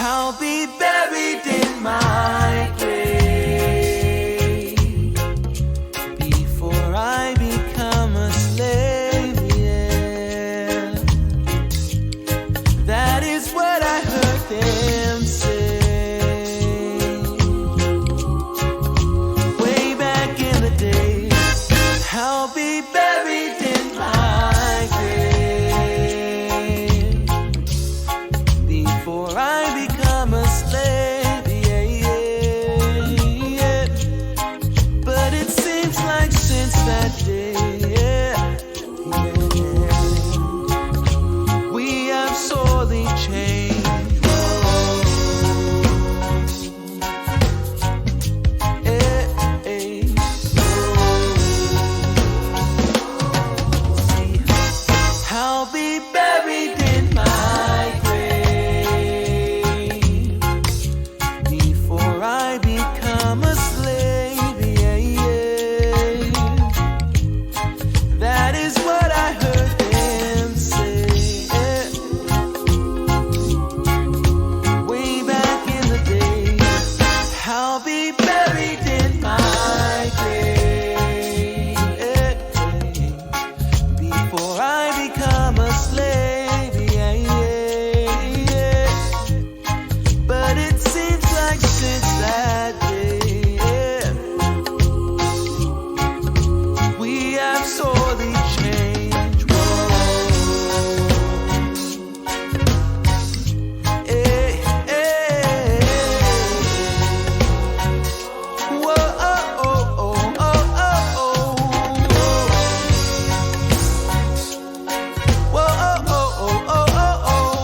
I'll be buried in my grave before I become a slave, yeah. That is what I heard them say way back in the day. I'll be buried in my grave before I become a slave, yeah, yeah. But it seems like since that day, yeah, we have sorely changed. I'll be buried in my grave before I become a slave, yeah, yeah. That is what I heard them say, yeah. Way back in the day. I'll be buried in my grave, yeah, before I become a slave, yeah, yeah. But it seems like since that day, yeah, we have sorely changed. Whoa. Hey, hey. Whoa, oh, oh, oh, oh, oh, whoa, oh, oh, oh, oh, oh.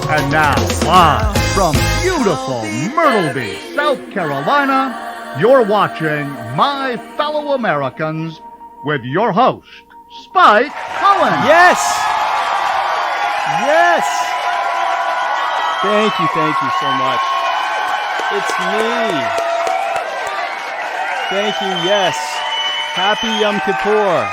And now, live from beautiful Myrtle Beach, South Carolina, you're watching My Fellow Americans with your host, Spike Cohen. Yes! Yes! Thank you so much. It's me. Thank you, yes. Happy Yom Kippur.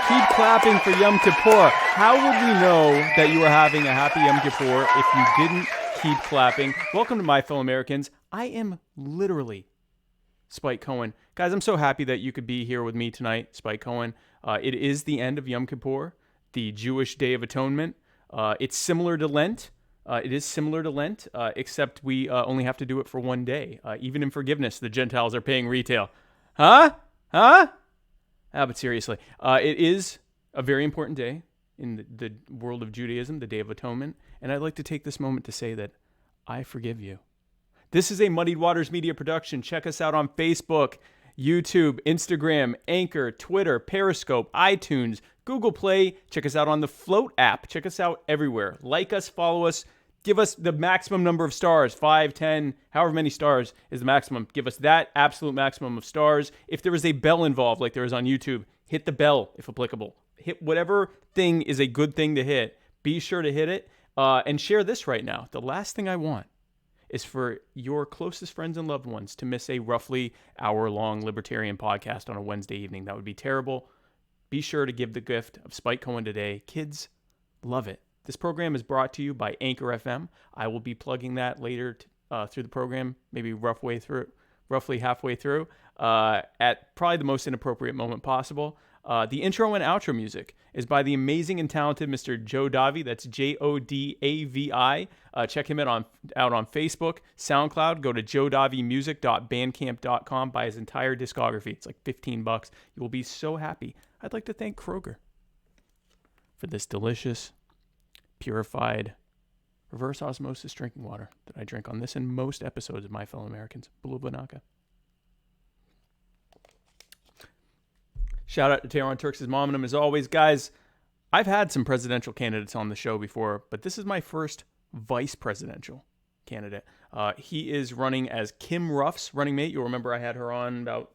Keep clapping for Yom Kippur. How would we know that you were having a happy Yom Kippur if you didn't keep clapping? Welcome to My Fellow Americans. I am literally Spike Cohen. Guys, I'm so happy that you could be here with me tonight, Spike Cohen. It is the end of Yom Kippur, the Jewish Day of Atonement. It's similar to Lent. It is similar to Lent, except we only have to do it for one day. Even in forgiveness, the Gentiles are paying retail. Huh? But seriously, it is a very important day in the world of Judaism, the Day of Atonement. And I'd like to take this moment to say that I forgive you. This is a Muddied Waters Media production. Check us out on Facebook, YouTube, Instagram, Anchor, Twitter, Periscope, iTunes, Google Play. Check us out on the Float app. Check us out everywhere. Like us, follow us. Give us the maximum number of stars, 5, 10, however many stars is the maximum. Give us that absolute maximum of stars. If there is a bell involved, like there is on YouTube, hit the bell if applicable. Hit whatever thing is a good thing to hit. Be sure to hit it and share this right now. The last thing I want is for your closest friends and loved ones to miss a roughly hour-long Libertarian podcast on a Wednesday evening. That would be terrible. Be sure to give the gift of Spike Cohen today. Kids love it. This program is brought to you by Anchor FM. I will be plugging that later through the program, maybe roughly halfway through, at probably the most inappropriate moment possible. The intro and outro music is by the amazing and talented Mr. Joe Davi. That's Jodavi. Check him out on Facebook, SoundCloud. Go to joedavimusic.bandcamp.com. Buy his entire discography. It's like $15. You will be so happy. I'd like to thank Kroger for this delicious, purified, reverse osmosis drinking water that I drink on this and most episodes of My Fellow Americans. Bulu Banaka. Shout out to Tehran Turks' mom and him as always. Guys, I've had some presidential candidates on the show before, but this is my first vice presidential candidate. He is running as Kim Ruff's running mate. You'll remember I had her on about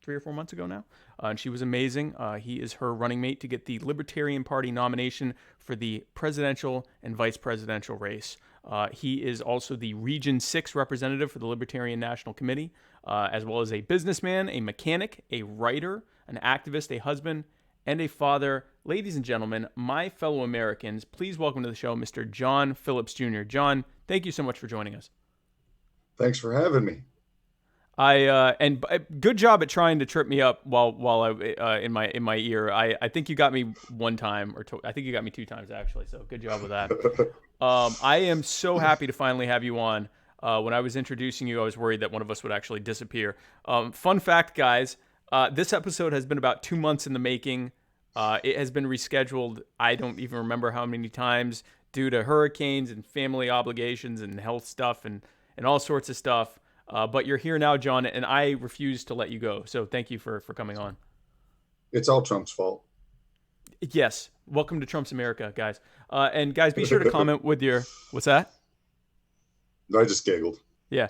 3 or 4 months ago now, and she was amazing. He is her running mate to get the Libertarian Party nomination for the presidential and vice presidential race. He is also the Region 6 representative for the Libertarian National Committee, as well as a businessman, a mechanic, a writer, an activist, a husband, and a father. ladies and gentlemen, my fellow Americans, please welcome to the show Mr. John Phillips Jr. John, thank you so much for joining us. Thanks for having me. Good job at trying to trip me up while I in my ear. I think you got me one time I think you got me two times actually. So good job with that. I am so happy to finally have you on. When I was introducing you, I was worried that one of us would actually disappear. Fun fact, guys, this episode has been about 2 months in the making. It has been rescheduled. I don't even remember how many times due to hurricanes and family obligations and health stuff and all sorts of stuff. But you're here now, John, and I refuse to let you go. So thank you for coming on. It's all Trump's fault. Yes. Welcome to Trump's America, guys. And guys, be sure to comment with your, what's that? I just giggled. Yeah.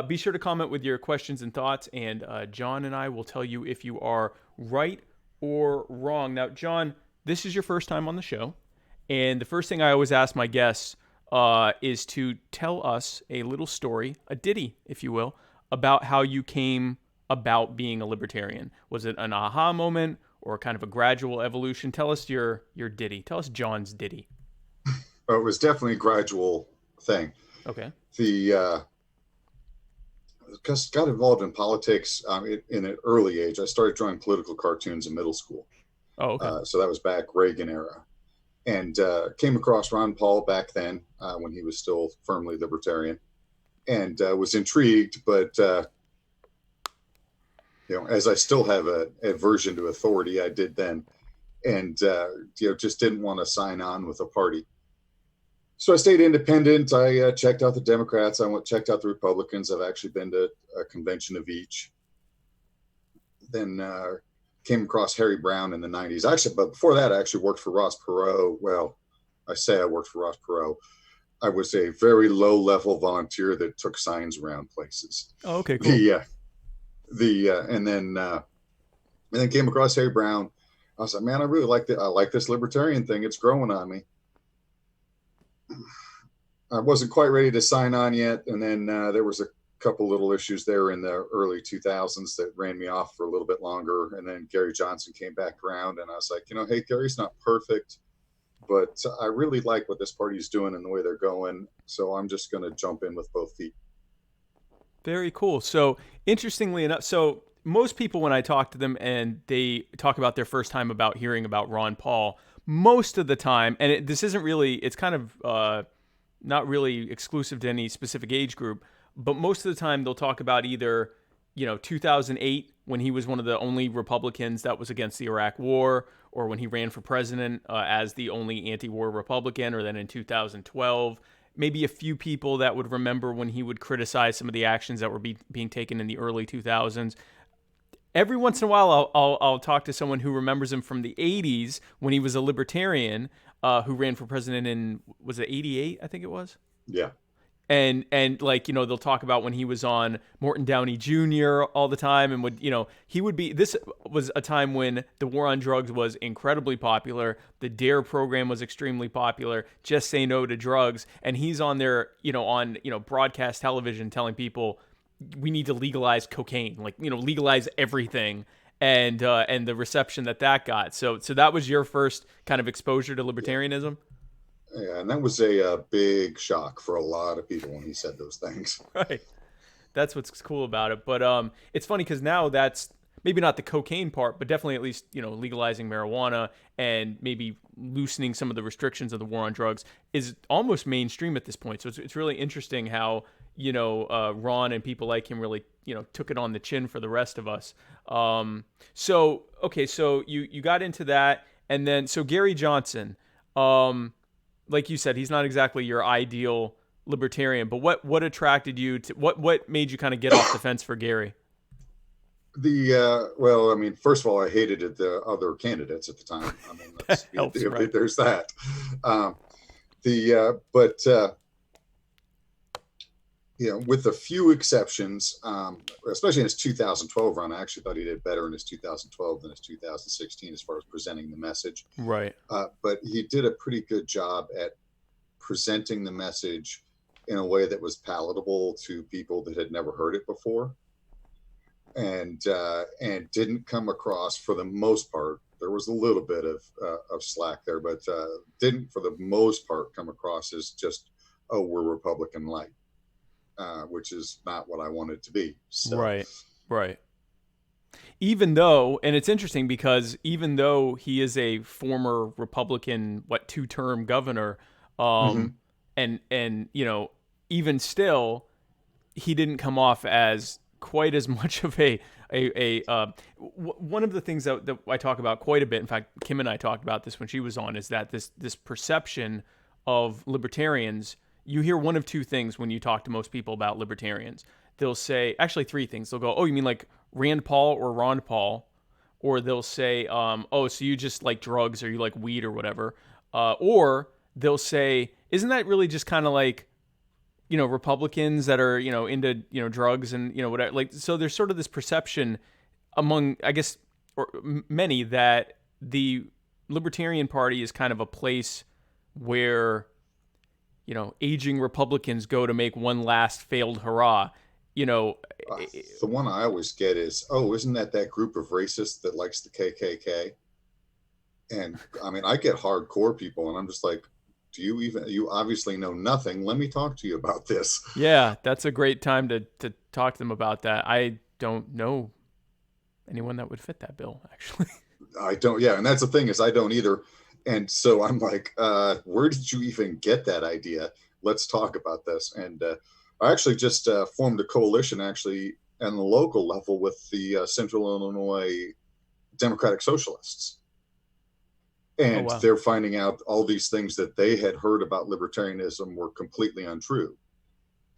Be sure to comment with your questions and thoughts, and John and I will tell you if you are right or wrong. Now, John, this is your first time on the show, and the first thing I always ask my guests is to tell us a little story, a ditty, if you will, about how you came about being a libertarian. Was it an aha moment or kind of a gradual evolution? Tell us your ditty. Tell us John's ditty. It was definitely a gradual thing. Okay. Got involved in politics in an early age. I started drawing political cartoons in middle school. Oh, okay. So that was back Reagan era. And came across Ron Paul back then when he was still firmly libertarian, and was intrigued. But, as I still have a aversion to authority, I did then. And, just didn't want to sign on with a party. So I stayed independent. I checked out the Democrats. Checked out the Republicans. I've actually been to a convention of each. Then came across Harry Brown in the 90s. Actually, but before that, I actually worked for Ross Perot. Well, I say I worked for Ross Perot. I was a very low-level volunteer that took signs around places. Oh, okay, cool. And then came across Harry Brown. I was like, man, I really like I like this libertarian thing. It's growing on me. I wasn't quite ready to sign on yet, and then there was a couple little issues there in the early 2000s that ran me off for a little bit longer, and then Gary Johnson came back around, and I was like, hey, Gary's not perfect, but I really like what this party's doing and the way they're going, so I'm just going to jump in with both feet. Very cool. So interestingly enough, so most people, when I talk to them and they talk about their first time about hearing about Ron Paul, most of the time, and this isn't really, it's kind of not really exclusive to any specific age group, but most of the time they'll talk about either, 2008 when he was one of the only Republicans that was against the Iraq War, or when he ran for president as the only anti-war Republican, or then in 2012. Maybe a few people that would remember when he would criticize some of the actions that were being taken in the early 2000s. Every once in a while, I'll talk to someone who remembers him from the 80s when he was a libertarian who ran for president in, was it 88, I think it was? Yeah. And they'll talk about when he was on Morton Downey Jr. all the time, and this was a time when the war on drugs was incredibly popular. The DARE program was extremely popular. Just Say No to Drugs. And he's on there, on broadcast television telling people, we need to legalize cocaine, legalize everything, and the reception that got. So that was your first kind of exposure to libertarianism? Yeah, and that was a big shock for a lot of people when he said those things. Right. That's what's cool about it. But it's funny because now that's maybe not the cocaine part, but definitely at least, legalizing marijuana and maybe loosening some of the restrictions of the war on drugs is almost mainstream at this point. So it's really interesting how, Ron and people like him really, took it on the chin for the rest of us. So you got into that. And then, so Gary Johnson, like you said, he's not exactly your ideal libertarian, but what attracted you to, what made you kind of get off the fence for Gary? First of all, I hated the other candidates at the time. That helps, right? There's that. With a few exceptions, especially in his 2012 run, I actually thought he did better in his 2012 than his 2016 as far as presenting the message. Right. But he did a pretty good job at presenting the message in a way that was palatable to people that had never heard it before, and didn't come across, for the most part, There was a little bit of slack there, but didn't for the most part come across as just, oh, we're Republican light, which is not what I wanted to be. So. Right. Even though, and it's interesting because even though he is a former Republican, two-term governor, and even still, he didn't come off as quite as much of one of the things that I talk about quite a bit. In fact, Kim and I talked about this when she was on, is that this perception of libertarians. You hear one of two things when you talk to most people about libertarians. They'll say, actually three things. They'll go, oh, you mean like Rand Paul or Ron Paul? Or they'll say, oh, so you just like drugs or you like weed or whatever. Or they'll say, isn't that really just kind of like, Republicans that are, into, drugs and, whatever. Like, so there's sort of this perception among, I guess, or many, that the Libertarian Party is kind of a place where, aging Republicans go to make one last failed hurrah. The one I always get is, oh, isn't that group of racists that likes the KKK? And I mean, I get hardcore people, and I'm just like, you obviously know nothing. Let me talk to you about this. Yeah, that's a great time to talk to them about that. I don't know anyone that would fit that bill, actually. I don't. Yeah, and that's the thing, is I don't either. And so I'm like, where did you even get that idea? Let's talk about this. And I actually just formed a coalition, actually, on the local level with the Central Illinois Democratic Socialists. And they're finding out all these things that they had heard about libertarianism were completely untrue.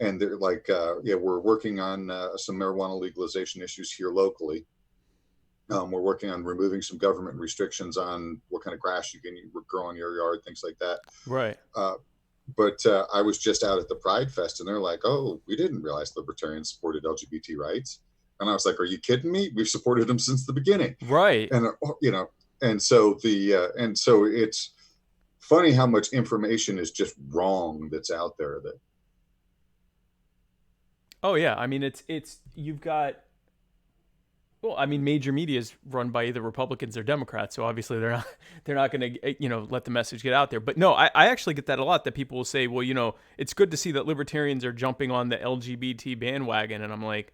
And they're like, we're working on some marijuana legalization issues here locally. We're working on removing some government restrictions on what kind of grass you can grow in your yard, things like that. Right. But I was just out at the Pride Fest, and they're like, oh, we didn't realize libertarians supported LGBT rights. And I was like, are you kidding me? We've supported them since the beginning. Right. And, and so so it's funny how much information is just wrong that's out there. That. Oh yeah. I mean, you've got, well, I mean, major media is run by either Republicans or Democrats, so obviously they're not going to let the message get out there. But no, I actually get that a lot, that people will say, well, it's good to see that libertarians are jumping on the LGBT bandwagon, and I'm like,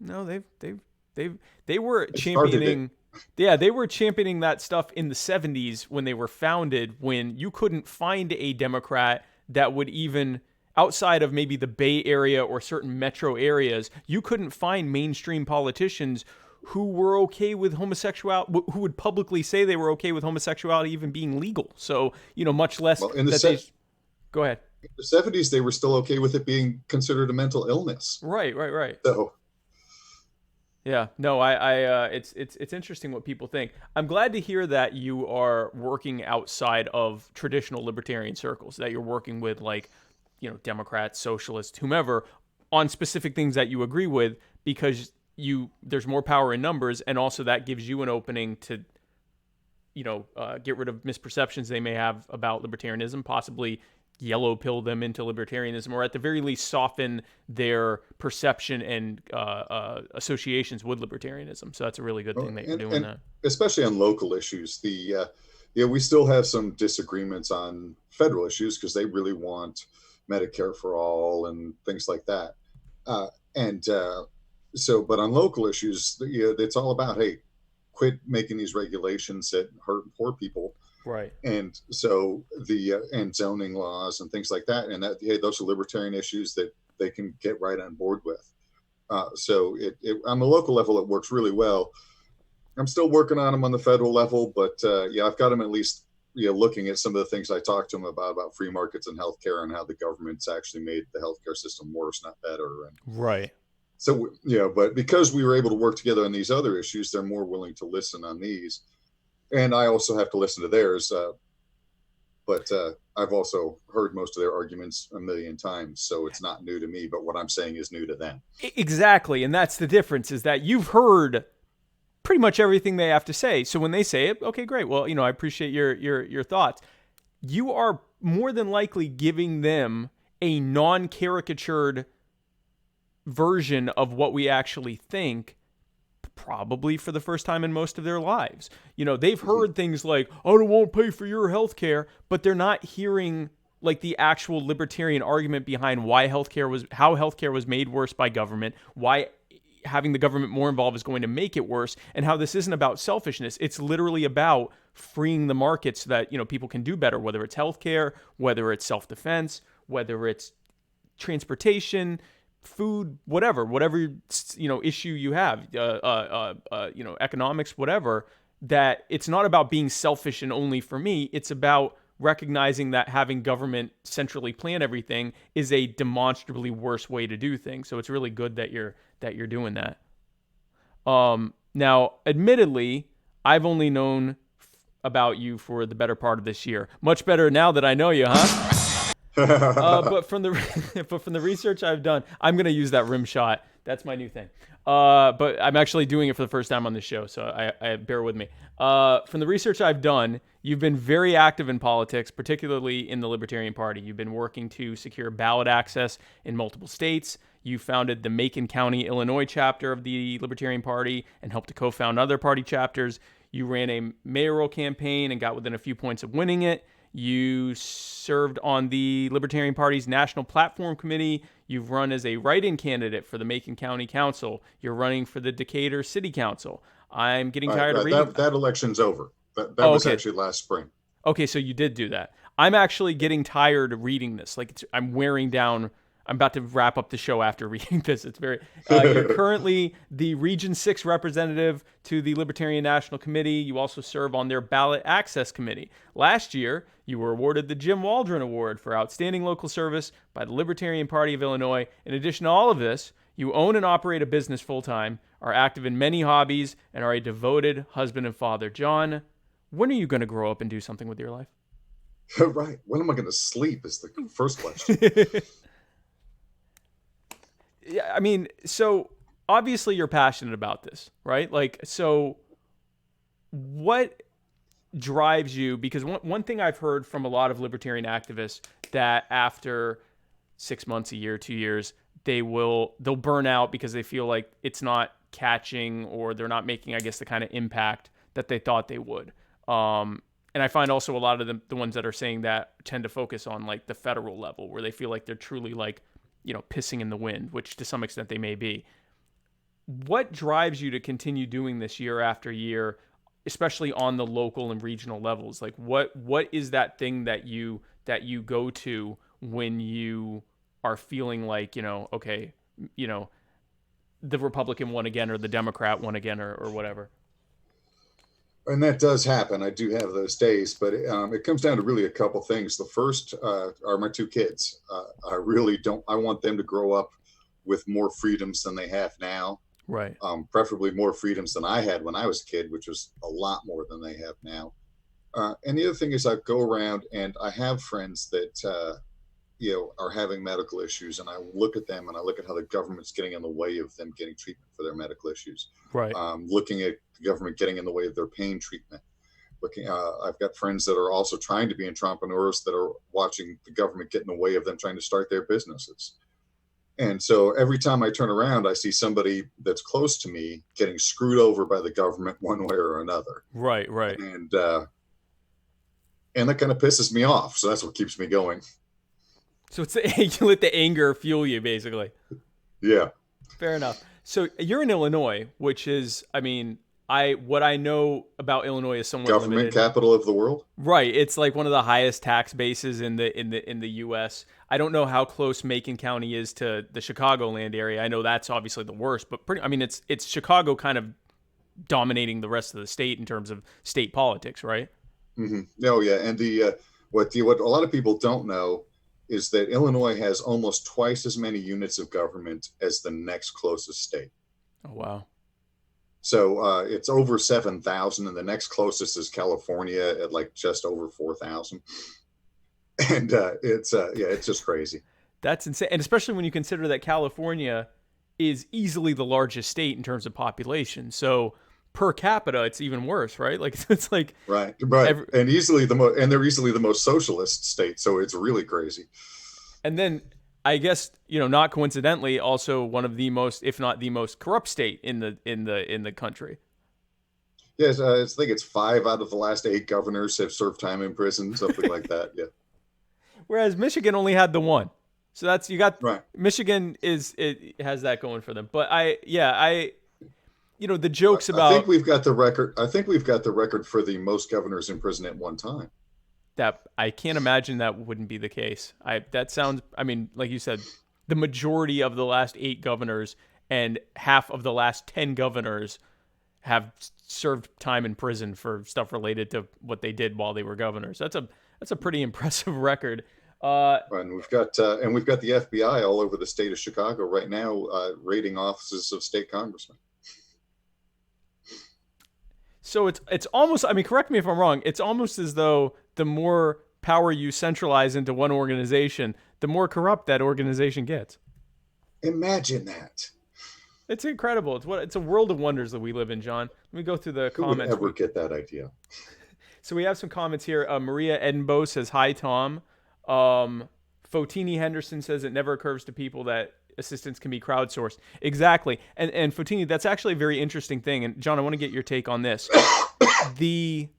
no, they were championing. Yeah, they were championing that stuff in the 70s when they were founded, when you couldn't find a Democrat that would even, outside of maybe the Bay Area or certain metro areas, you couldn't find mainstream politicians who were okay with homosexuality, who would publicly say they were okay with homosexuality even being legal. So, much less Go ahead. In the 70s, they were still okay with it being considered a mental illness. Right. So. Yeah, no, it's interesting what people think. I'm glad to hear that you are working outside of traditional libertarian circles, that you're working with Democrats, socialists, whomever, on specific things that you agree with, because there's more power in numbers, and also that gives you an opening to, get rid of misperceptions they may have about libertarianism, possibly yellow pill them into libertarianism, or at the very least soften their perception and associations with libertarianism. So that's a really good thing that you're doing that. Especially on local issues, we still have some disagreements on federal issues because they really want Medicare for all and things like that. But on local issues, it's all about, hey, quit making these regulations that hurt poor people. Right. And so and zoning laws and things like that. And that, hey, those are libertarian issues that they can get right on board with. So on the local level, it works really well. I'm still working on them on the federal level, but I've got them at least, looking at some of the things I talked to them about free markets and healthcare, and how the government's actually made the healthcare system worse, not better. And right. So, but because we were able to work together on these other issues, they're more willing to listen on these. And I also have to listen to theirs. But I've also heard most of their arguments a million times, so it's not new to me, but what I'm saying is new to them. Exactly. And that's the difference, is that you've heard pretty much everything they have to say. So when they say it, okay, great. Well, I appreciate your thoughts. You are more than likely giving them a non-caricatured version of what we actually think, probably for the first time in most of their lives. You know, they've heard things like, I won't pay for your health care, but they're not hearing like the actual libertarian argument behind how healthcare was made worse by government, why having the government more involved is going to make it worse, and how this isn't about selfishness. It's literally about freeing the market so that, you know, people can do better, whether it's healthcare, whether it's self-defense, whether it's transportation, food, whatever, you know, issue you have, you know, economics, whatever, that it's not about being selfish and only for me. It's about recognizing that having government centrally plan everything is a demonstrably worse way to do things. So it's really good that you're doing that. Now, admittedly, I've only known about you for the better part of this year. Much better now that I know you, huh? But from the research I've done, I'm gonna use that rim shot. That's my new thing. But I'm actually doing it for the first time on this show, so I bear with me. From the research I've done, you've been very active in politics, particularly in the Libertarian Party. You've been working to secure ballot access in multiple states. You founded the Macon County, Illinois chapter of the Libertarian Party and helped to co-found other party chapters. You ran a mayoral campaign and got within a few points of winning it. You served on the Libertarian Party's National Platform Committee. You've run as a write-in candidate for the Macon County Council. You're running for the Decatur City Council. I'm getting tired of reading. That election's over. That was actually last spring. Okay, so you did do that. I'm actually getting tired of reading this. Like, I'm wearing down. I'm about to wrap up the show after reading this. It's very. You're currently the Region 6 representative to the Libertarian National Committee. You also serve on their Ballot Access Committee. Last year, you were awarded the Jim Waldron Award for Outstanding Local Service by the Libertarian Party of Illinois. In addition to all of this, you own and operate a business full-time, are active in many hobbies, and are a devoted husband and father. John, when are you going to grow up and do something with your life? Right. When am I going to sleep is the first question. Yeah, I mean, so obviously you're passionate about this, right? Like, so what drives you? Because one thing I've heard from a lot of libertarian activists that after 6 months, a year, 2 years, they'll burn out because they feel like it's not catching or they're not making, I guess, the kind of impact that they thought they would. And I find also a lot of the ones that are saying that tend to focus on like the federal level where they feel like they're truly like, you know, pissing in the wind, which to some extent they may be. What drives you to continue doing this year after year, especially on the local and regional levels? Like what is that thing that you go to when you are feeling like, you know, okay, you know, the Republican won again or the Democrat won again or whatever? And that does happen. I do have those days, but it comes down to really a couple things. The first are my two kids. I want them to grow up with more freedoms than they have now. Right. Preferably more freedoms than I had when I was a kid, which was a lot more than they have now. And the other thing is I go around and I have friends that, are having medical issues, and I look at them and I look at how the government's getting in the way of them getting treatment for their medical issues. Right. Looking at the government getting in the way of their pain treatment. I've got friends that are also trying to be entrepreneurs that are watching the government get in the way of them trying to start their businesses. And so every time I turn around, I see somebody that's close to me getting screwed over by the government one way or another. Right. And that kind of pisses me off. So that's what keeps me going. So it's you let the anger fuel you, basically. Yeah. Fair enough. So you're in Illinois, which is, I mean, what I know about Illinois is somewhat government limited. Capital of the world. Right. It's like one of the highest tax bases in the U.S. I don't know how close Macon County is to the Chicagoland area. I know that's obviously the worst, but it's Chicago kind of dominating the rest of the state in terms of state politics, right? Mm-hmm. Oh yeah, and what a lot of people don't know is that Illinois has almost twice as many units of government as the next closest state. Oh, wow. So it's over 7,000, and the next closest is California at like just over 4,000. And it's just crazy. That's insane. And especially when you consider that California is easily the largest state in terms of population. So per capita, it's even worse, right? Like it's like right, and they're easily the most socialist state. So it's really crazy. And then I guess, not coincidentally, also one of the most, if not the most corrupt state in the country. Yes, I think it's 5 out of the last 8 governors have served time in prison, something like that. Yeah. Whereas Michigan only had the one. So that's, you got Right. Michigan it has that going for them. But the jokes about I think we've got the record. I think we've got the record for the most governors in prison at one time. that, I can't imagine that wouldn't be the case. That sounds, like you said, the majority of the last 8 governors and half of the last 10 governors have served time in prison for stuff related to what they did while they were governors. That's a pretty impressive record. And we've got the FBI all over the state of Chicago right now, raiding offices of state congressmen. So it's almost, correct me if I'm wrong, it's almost as though the more power you centralize into one organization, the more corrupt that organization gets. Imagine that. It's incredible. It's a world of wonders that we live in, John. Let me go through the comments. Who would ever get that idea? So we have some comments here. Maria Edinbow says, "Hi, Tom." Fotini Henderson says it never occurs to people that assistance can be crowdsourced. Exactly. And Fotini, that's actually a very interesting thing. And John, I want to get your take on this. The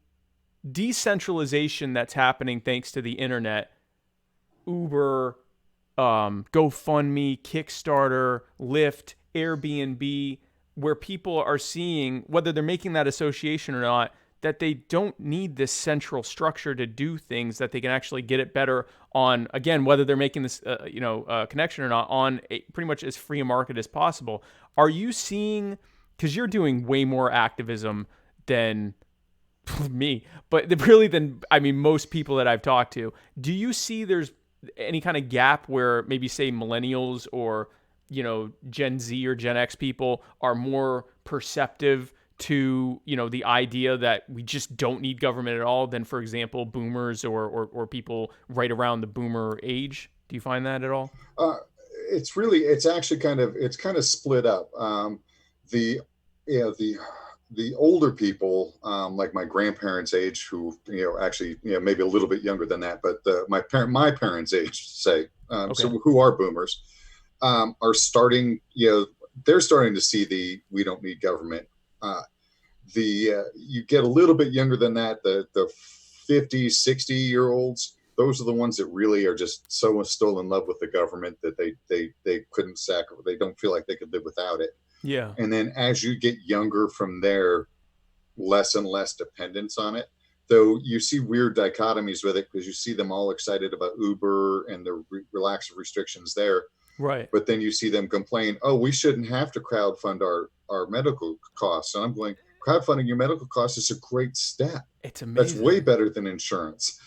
decentralization that's happening thanks to the internet, Uber, GoFundMe, Kickstarter, Lyft, Airbnb, where people are seeing, whether they're making that association or not, that they don't need this central structure to do things, that they can actually get it better on, again, whether they're making this connection or not, on pretty much as free a market as possible. Are you seeing, because you're doing way more activism than me, but really than, most people that I've talked to, do you see there's any kind of gap where maybe, say, millennials or Gen Z or Gen X people are more perceptive to, the idea that we just don't need government at all than, for example, boomers or people right around the boomer age? Do you find that at all? It's actually kind of split up. The older people, like my grandparents' age, who, actually, maybe a little bit younger than that, but my parents' age, say, Okay. So who are boomers, are starting, they're starting to see we don't need government. You get a little bit younger than that, the 50, 60-year-olds, those are the ones that really are just so still in love with the government that they couldn't they don't feel like they could live without it. Yeah. And then as you get younger from there, less and less dependence on it. Though you see weird dichotomies with it, because you see them all excited about Uber and the relaxed restrictions there. Right. But then you see them complain, oh, we shouldn't have to crowdfund our medical costs. And I'm going, crowdfunding your medical costs is a great step. It's amazing. That's way better than insurance.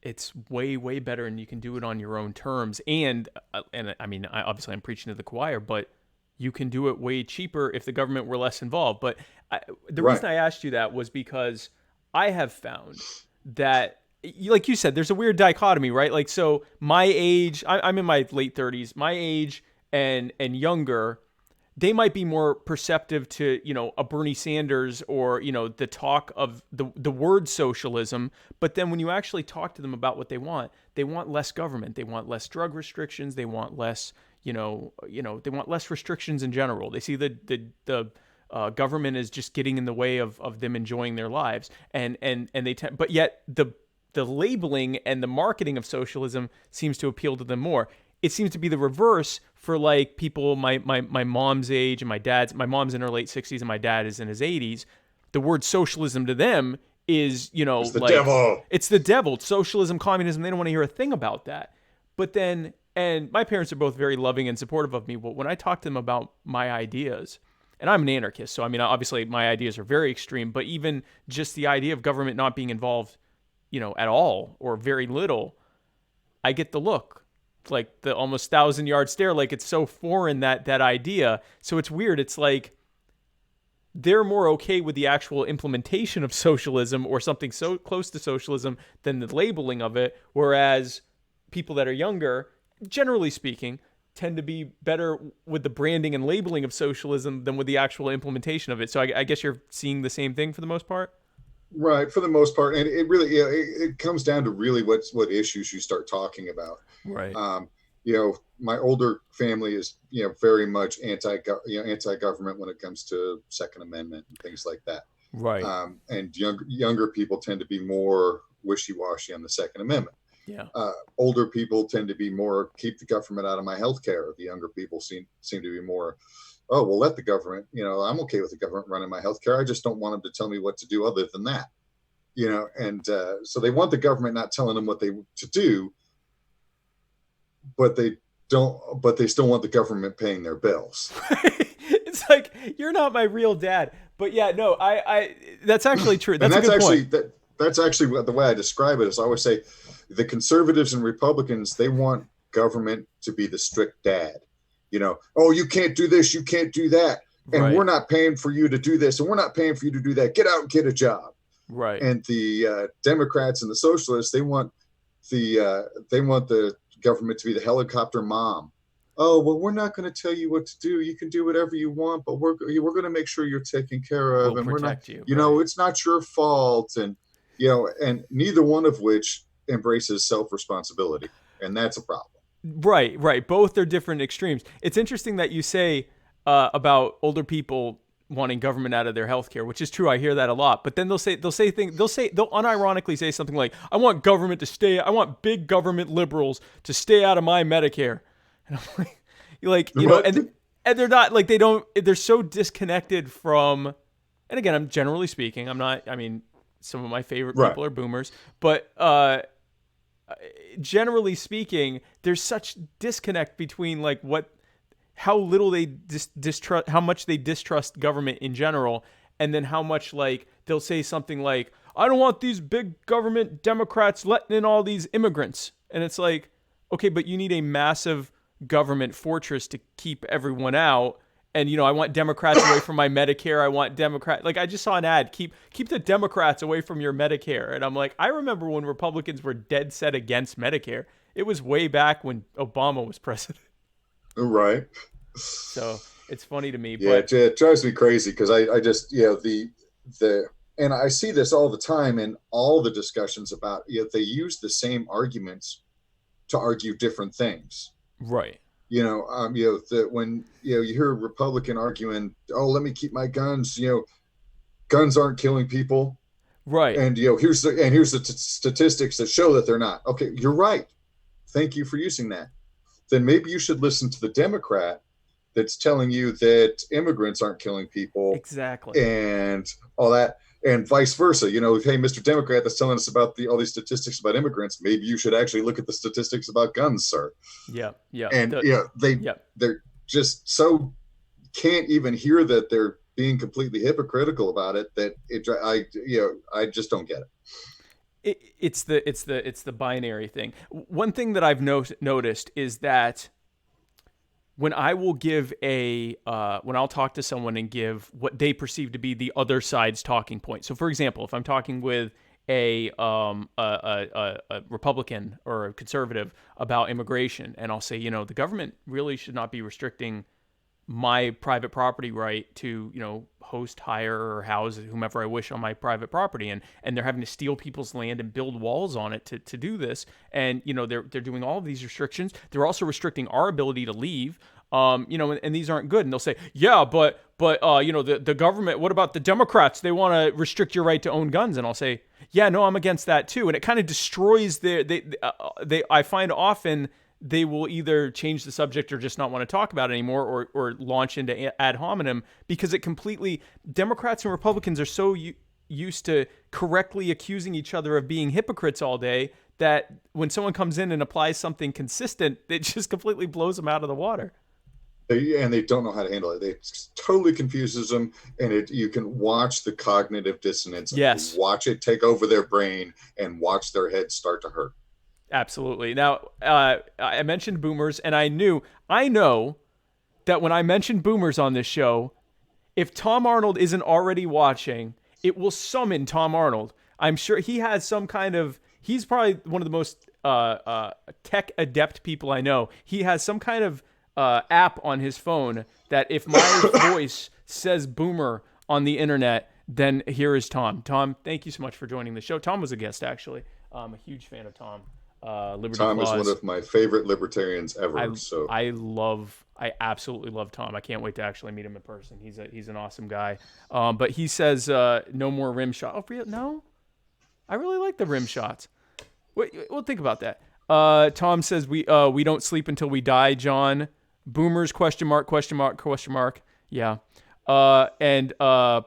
It's way, way better, and you can do it on your own terms. And obviously I'm preaching to the choir, but you can do it way cheaper if the government were less involved. But the reason I asked you that was because I have found that, like you said, there's a weird dichotomy, right? Like, so my age, I'm in my late 30s, my age and younger, they might be more perceptive to, a Bernie Sanders or, the talk of the word socialism. But then when you actually talk to them about what they want less government. They want less drug restrictions. They want less, they want less restrictions in general. They see the government is just getting in the way of them enjoying their lives. And but yet the labeling and the marketing of socialism seems to appeal to them more. It seems to be the reverse for like people my mom's age and my mom's in her late 60s and my dad is in his 80s. The word socialism to them is, It's the devil. It's the devil. Socialism, communism, they don't want to hear a thing about that. But then, and my parents are both very loving and supportive of me, but when I talk to them about my ideas, and I'm an anarchist, so obviously my ideas are very extreme, but even just the idea of government not being involved, at all or very little, I get the look, like the almost 1,000-yard stare, like it's so foreign, that idea. So it's weird. It's like they're more okay with the actual implementation of socialism or something so close to socialism than the labeling of it, whereas people that are younger, generally speaking, tend to be better with the branding and labeling of socialism than with the actual implementation of it. So I guess you're seeing the same thing for the most part? Right, for the most part. And it really, it comes down to really what issues you start talking about. Right. my older family is, very much anti-government when it comes to Second Amendment and things like that. Right. And younger people tend to be more wishy-washy on the Second Amendment. Yeah. Older people tend to be more keep the government out of my healthcare. The younger people seem to be more, oh, well, let the government. I'm okay with the government running my healthcare. I just don't want them to tell me what to do other than that. And so they want the government not telling them what to do, but they don't. But they still want the government paying their bills. It's like, you're not my real dad. But yeah, no, I that's actually true. That's a good point. That's actually the way I describe it. Is I always say, the conservatives and Republicans, they want government to be the strict dad. Oh, you can't do this, you can't do that, and right. We're not paying for you to do this, and we're not paying for you to do that. Get out and get a job. Right. And the Democrats and the socialists, they want the government to be the helicopter mom. Oh, well, we're not going to tell you what to do. You can do whatever you want, but we're going to make sure you're taken care of, and we're not. It's not your fault, and and neither one of which embraces self-responsibility, and that's a problem. Right. Both are different extremes. It's interesting that you say about older people wanting government out of their healthcare, which is true. I hear that a lot. But then they'll unironically say something like, I want big government liberals to stay out of my Medicare. And I'm like, and they're not like, they're so disconnected from, and again, I'm generally speaking, some of my favorite people are boomers, but generally speaking, there's such disconnect between like how little they distrust, how much they distrust government in general, and then how much like they'll say something like, I don't want these big government Democrats letting in all these immigrants. And it's like, okay, but you need a massive government fortress to keep everyone out. And, I want Democrats away from my Medicare. I want I just saw an ad, keep the Democrats away from your Medicare. And I'm like, I remember when Republicans were dead set against Medicare. It was way back when Obama was president. Right. So it's funny to me. Yeah, but it drives me crazy because I just, and I see this all the time in all the discussions about, they use the same arguments to argue different things. Right. When you hear a Republican arguing, oh, let me keep my guns, guns aren't killing people. Right. And, here's the statistics that show that they're not. Okay, you're right. Thank you for using that. Then maybe you should listen to the Democrat that's telling you that immigrants aren't killing people. Exactly. And all that. And vice versa, hey, Mr. Democrat that's telling us about all these statistics about immigrants, maybe you should actually look at the statistics about guns, sir. Yeah. And they're just so can't even hear that they're being completely hypocritical about it that I just don't get it. It's the binary thing. One thing that I've noticed is that when I will give when I'll talk to someone and give what they perceive to be the other side's talking point. So, for example, if I'm talking with a Republican or a conservative about immigration, and I'll say, the government really should not be restricting my private property right to, host, hire, or house whomever I wish on my private property. And they're having to steal people's land and build walls on it to do this. And, they're doing all of these restrictions. They're also restricting our ability to leave, and these aren't good. And they'll say, yeah, but the government, what about the Democrats? They want to restrict your right to own guns. And I'll say, yeah, no, I'm against that too. And it kind of destroys I find often they will either change the subject or just not want to talk about it anymore, or launch into ad hominem, because Democrats and Republicans are so used to correctly accusing each other of being hypocrites all day that when someone comes in and applies something consistent, it just completely blows them out of the water. They don't know how to handle it. It totally confuses them, and you can watch the cognitive dissonance. Yes. Watch it take over their brain and watch their heads start to hurt. Absolutely. Now, I mentioned boomers, and I know that when I mentioned boomers on this show, if Tom Arnold isn't already watching, it will summon Tom Arnold. I'm sure he has some kind of, he's probably one of the most tech adept people I know. He has some kind of app on his phone that if my voice says boomer on the internet, then here is Tom. Tom, thank you so much for joining the show. Tom was a guest, actually. I'm a huge fan of Tom. Liberty Tom Clause. is one of my favorite libertarians ever. I absolutely love Tom. I can't wait to actually meet him in person. He's an awesome guy. But he says no more rim shot. Oh, no, I really like the rim shots. Wait, we'll think about that. Tom says we don't sleep until we die. John, boomers ? Yeah. And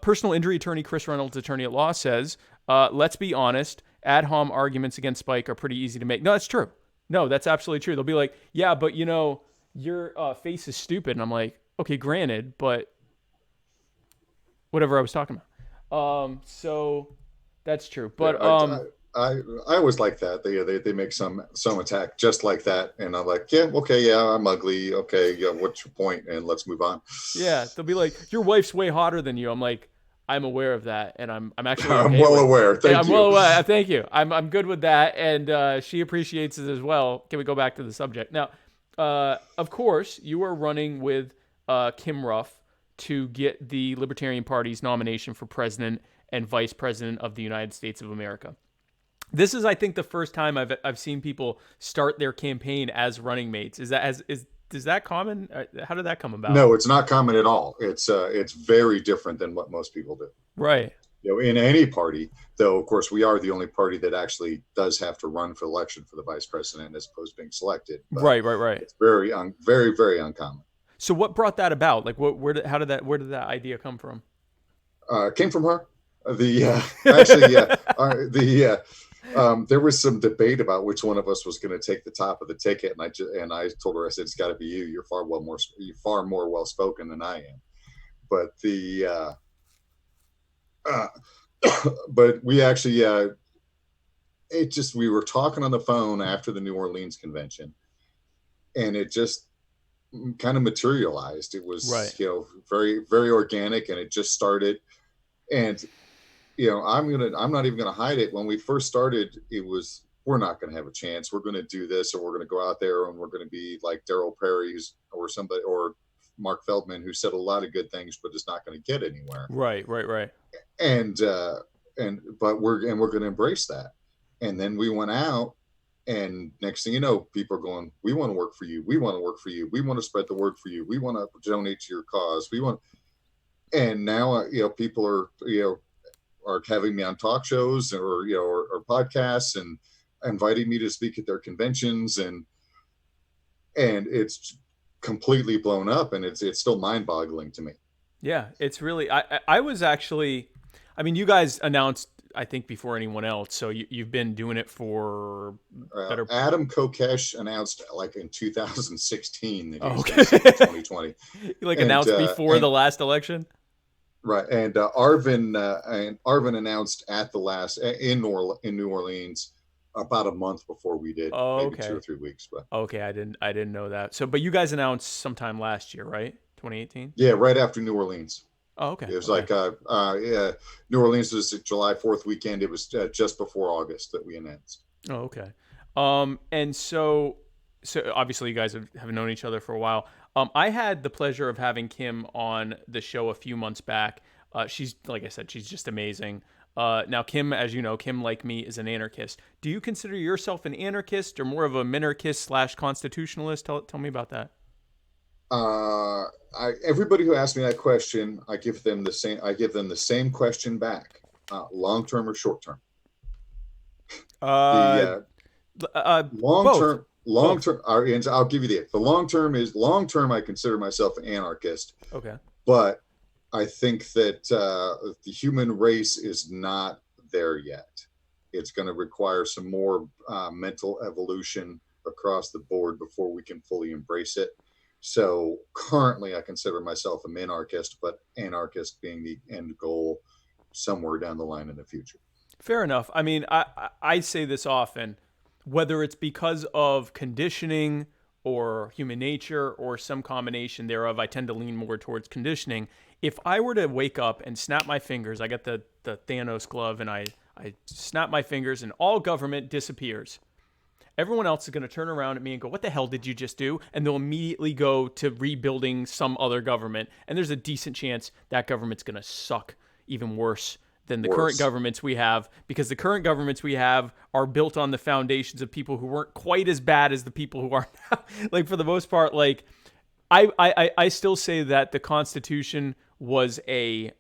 personal injury attorney Chris Reynolds, attorney at law, says, let's be honest, ad hom arguments against Spike are pretty easy to make. No, that's true. No, that's absolutely true. They'll be like, yeah, but your face is stupid. And I'm like, okay, granted, but whatever I was talking about. So that's true. But I always like that. They make some attack just like that, and I'm like, yeah, okay, yeah, I'm ugly. Okay, yeah, what's your point? And let's move on. Yeah, they'll be like, your wife's way hotter than you. I'm like, I'm aware of that, and I'm actually I'm okay well with aware. Thank you. I'm well aware. Thank you. I'm good with that, and she appreciates it as well. Can we go back to the subject now? Of course, you are running with Kim Ruff to get the Libertarian Party's nomination for president and vice president of the United States of America. This is, I think, the first time I've seen people start their campaign as running mates. Is that common? How did that come about? No, it's not common at all. It's very different than what most people do. Right. In any party, though, of course, we are the only party that actually does have to run for election for the vice president as opposed to being selected. But right. It's very, very uncommon. So what brought that about? Like, where did that idea come from? Came from her. There was some debate about which one of us was going to take the top of the ticket, and I told her, I said, it's got to be you. You're far more well spoken than I am. But but we actually we were talking on the phone after the New Orleans convention, and it just kind of materialized. It was very, very organic, and it just started. And I'm not even gonna hide it. When we first started, it was, we're not gonna have a chance. We're gonna do this, or we're gonna go out there and we're gonna be like Darryl Perry, or Mark Feldman, who said a lot of good things, but is not gonna get anywhere. Right. But we're gonna embrace that. And then we went out, and next thing you know, people are going, we want to work for you. We want to work for you. We want to spread the word for you. We want to donate to your cause. And now, people are having me on talk shows or podcasts and inviting me to speak at their conventions, and it's completely blown up, and it's still mind-boggling to me. Yeah, it's really, I was actually, I mean, you guys announced, I think, before anyone else, so you've been doing it for better. Adam Kokesh announced like in 2016 that he was okay. going to say 2020. Announced before the last election. Right, and Arvin announced at the last in New Orleans about a month before we did. Oh, maybe 2 or 3 weeks. But okay, I didn't know that. So, but you guys announced sometime last year, right? 2018. Yeah, right after New Orleans. Oh, okay. It was New Orleans was July 4th weekend. It was just before August that we announced. Oh, okay. And so obviously you guys have known each other for a while. I had the pleasure of having Kim on the show a few months back. She's, like I said, she's just amazing. Now, Kim, as you know, Kim, like me, is an anarchist. Do you consider yourself an anarchist or more of a minarchist / constitutionalist? Tell me about that. Everybody who asks me that question, I give them the same question back. Long term or short term? Long term. I'll give you the long term. I consider myself an anarchist. Okay. But I think that the human race is not there yet. It's going to require some more mental evolution across the board before we can fully embrace it. So currently I consider myself a minarchist, but anarchist being the end goal somewhere down the line in the future. Fair enough. I mean, I say this often, whether it's because of conditioning or human nature or some combination thereof, I tend to lean more towards conditioning. If I were to wake up and snap my fingers, I got the Thanos glove and I snap my fingers and all government disappears. Everyone else is going to turn around at me and go, what the hell did you just do? And they'll immediately go to rebuilding some other government. And there's a decent chance that government's going to suck even worse than the Worse. current governments we have, because the current governments we have are built on the foundations of people who weren't quite as bad as the people who are now. Like, for the most part, like, I still say that the Constitution was a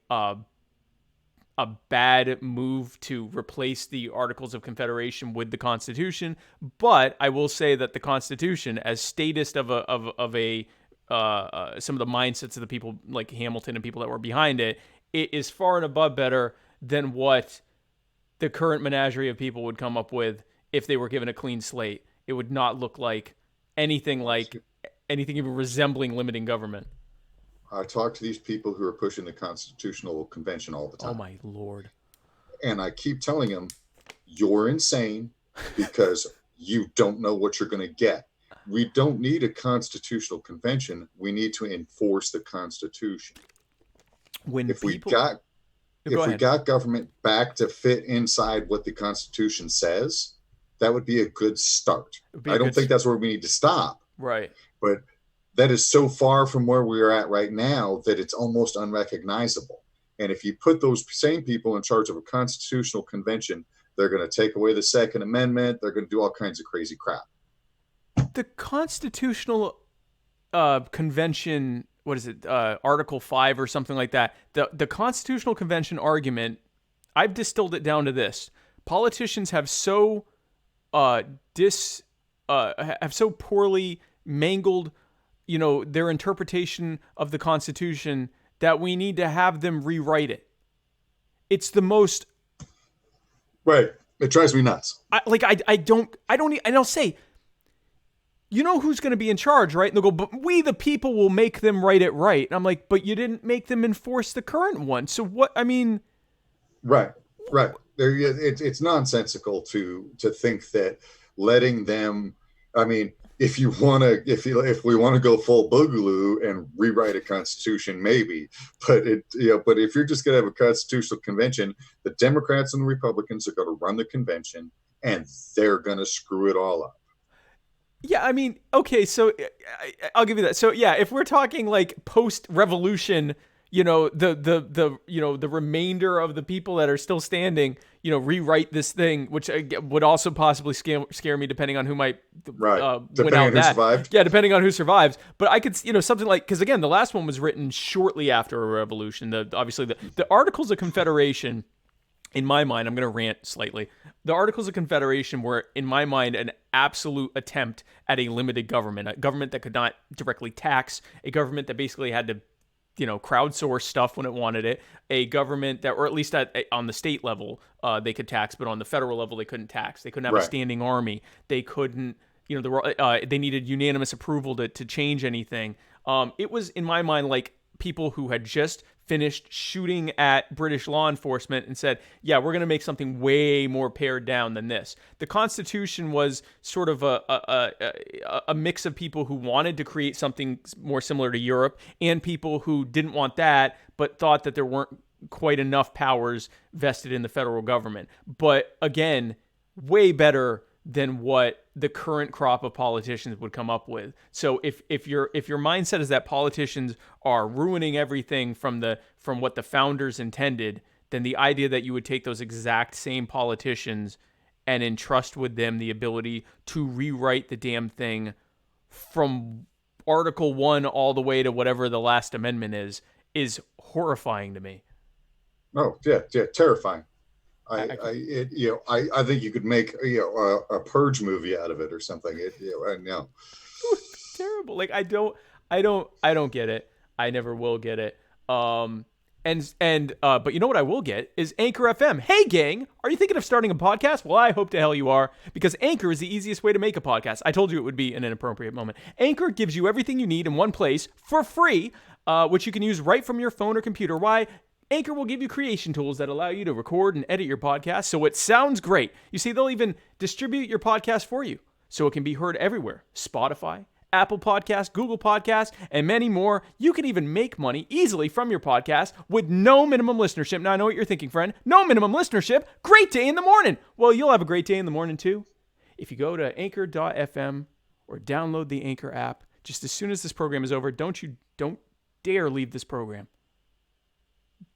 bad move to replace the Articles of Confederation with the Constitution, but I will say that the Constitution, as statist of some of the mindsets of the people like Hamilton and people that were behind it, it is far and above better than what the current menagerie of people would come up with if they were given a clean slate. It would not look like anything even resembling limiting government. I talk to these people who are pushing the Constitutional Convention all the time. Oh my Lord. And I keep telling them, you're insane because you don't know what you're going to get. We don't need a Constitutional Convention. We need to enforce the Constitution. If we got government back to fit inside what the Constitution says, that would be a good start. I don't think that's where we need to stop. Right. But that is so far from where we are at right now that it's almost unrecognizable. And if you put those same people in charge of a constitutional convention, they're going to take away the Second Amendment. They're going to do all kinds of crazy crap. The Constitutional Convention, what is it, Article 5 or something like that, the Constitutional Convention argument, I've distilled it down to this. Politicians have so poorly mangled their interpretation of the Constitution that we need to have them rewrite it. It's the most... Right. It drives me nuts. I don't say, you know who's going to be in charge, right? And they'll go, but we, the people, will make them write it right. And I'm like, but you didn't make them enforce the current one. So what, I mean... Right. It's nonsensical to think that letting them... I mean... If we want to go full boogaloo and rewrite a constitution, maybe, but if you're just going to have a constitutional convention, the Democrats and the Republicans are going to run the convention and they're going to screw it all up. Yeah, I mean, okay, so I'll give you that. So yeah, if we're talking like post-revolution, the remainder of the people that are still standing, rewrite this thing, which would also possibly scare me depending on who might depending win out on who survived. Yeah, depending on who survives. But I could, something like, because again, the last one was written shortly after a revolution. Obviously, the Articles of Confederation, in my mind, I'm going to rant slightly. The Articles of Confederation were, in my mind, an absolute attempt at a limited government, a government that could not directly tax, a government that basically had to crowdsource stuff when it wanted it, a government that, or at least on the state level, they could tax, but on the federal level, they couldn't tax. They couldn't have a standing army. They couldn't, they needed unanimous approval to change anything. It was, in my mind, like people who had just finished shooting at British law enforcement and said, yeah, we're going to make something way more pared down than this. The Constitution was sort of a mix of people who wanted to create something more similar to Europe and people who didn't want that, but thought that there weren't quite enough powers vested in the federal government. But again, way better than what the current crop of politicians would come up with. So if your mindset is that politicians are ruining everything from what the founders intended, then the idea that you would take those exact same politicians and entrust with them the ability to rewrite the damn thing from Article 1 all the way to whatever the last amendment is horrifying to me. Oh, yeah, terrifying. I think you could make a Purge movie out of it or something. I know. Terrible. Like I don't get it. I never will get it. But you know what I will get is Anchor FM. Hey gang, are you thinking of starting a podcast? Well, I hope to hell you are, because Anchor is the easiest way to make a podcast. I told you it would be an inappropriate moment. Anchor gives you everything you need in one place for free, which you can use right from your phone or computer. Why? Anchor will give you creation tools that allow you to record and edit your podcast so it sounds great. You see, they'll even distribute your podcast for you so it can be heard everywhere. Spotify, Apple Podcasts, Google Podcasts, and many more. You can even make money easily from your podcast with no minimum listenership. Now, I know what you're thinking, friend. No minimum listenership? Great day in the morning. Well, you'll have a great day in the morning, too. If you go to anchor.fm or download the Anchor app, just as soon as this program is over, don't dare leave this program.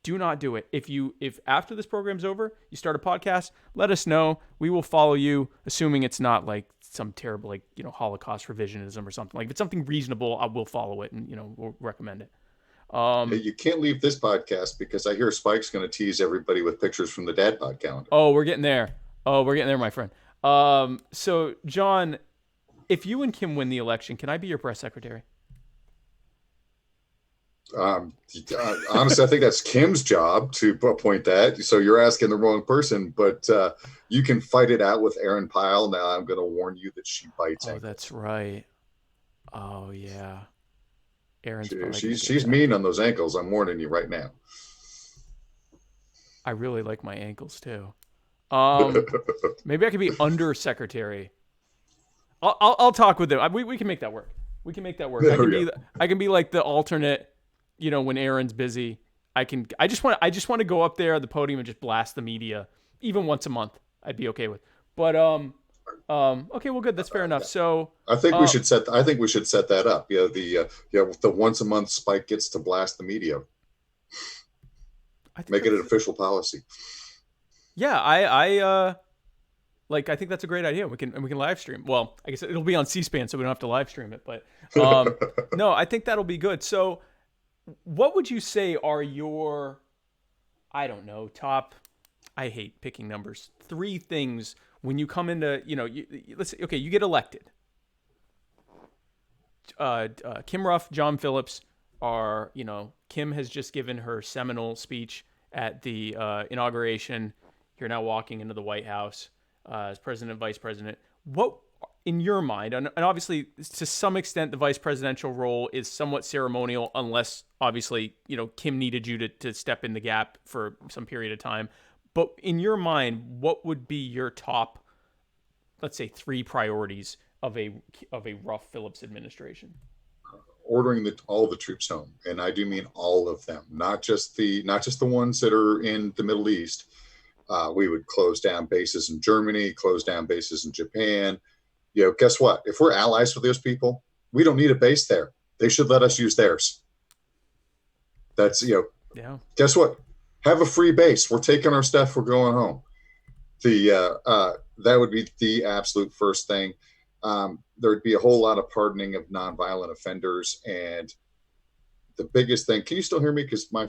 Do not do it. If after this program's over, you start a podcast, let us know. We will follow you, assuming it's not like some terrible, like, Holocaust revisionism or something. Like, if it's something reasonable, I will follow it and, we'll recommend it. Hey, you can't leave this podcast because I hear Spike's going to tease everybody with pictures from the Dad Bod Calendar. Oh, we're getting there. My friend. So, John, if you and Kim win the election, can I be your press secretary? Honestly, I think that's Kim's job to appoint that. So you're asking the wrong person, but you can fight it out with Erin Pyle. Now I'm going to warn you that she bites. Oh, that's right. Oh, yeah. She's mean on those ankles. I'm warning you right now. I really like my ankles too. Maybe I could be under secretary. I'll talk with them. We can make that work. I can be like the alternate. When Aaron's busy, I just want to go up there at the podium and just blast the media, even once a month. I'd be okay with. But okay, well, good. That's fair enough. So I think we should set that up. The once a month Spike gets to blast the media. Make it an official policy. Yeah, I think that's a great idea. We can live stream. Well, I guess it'll be on C-SPAN, so we don't have to live stream it. But no, I think that'll be good. So, what would you say are your, I don't know, top? I hate picking numbers. 3 things when you come into, let's say, okay, you get elected. Kim Ruff, John Phillips are, Kim has just given her seminal speech at the inauguration. You're now walking into the White House as president, vice president. What, in your mind, and obviously to some extent the vice presidential role is somewhat ceremonial, unless obviously, Kim needed you to step in the gap for some period of time. But in your mind, what would be your top, let's say, 3 priorities of a Ruff Phillips administration? Ordering all the troops home, and I do mean all of them, not just the ones that are in the Middle East. We would close down bases in Germany, close down bases in Japan. Guess what? If we're allies with those people, we don't need a base there. They should let us use theirs. That's, yeah. Guess what? Have a free base. We're taking our stuff. We're going home. That would be the absolute first thing. There'd be a whole lot of pardoning of nonviolent offenders. And the biggest thing, can you still hear me? Because my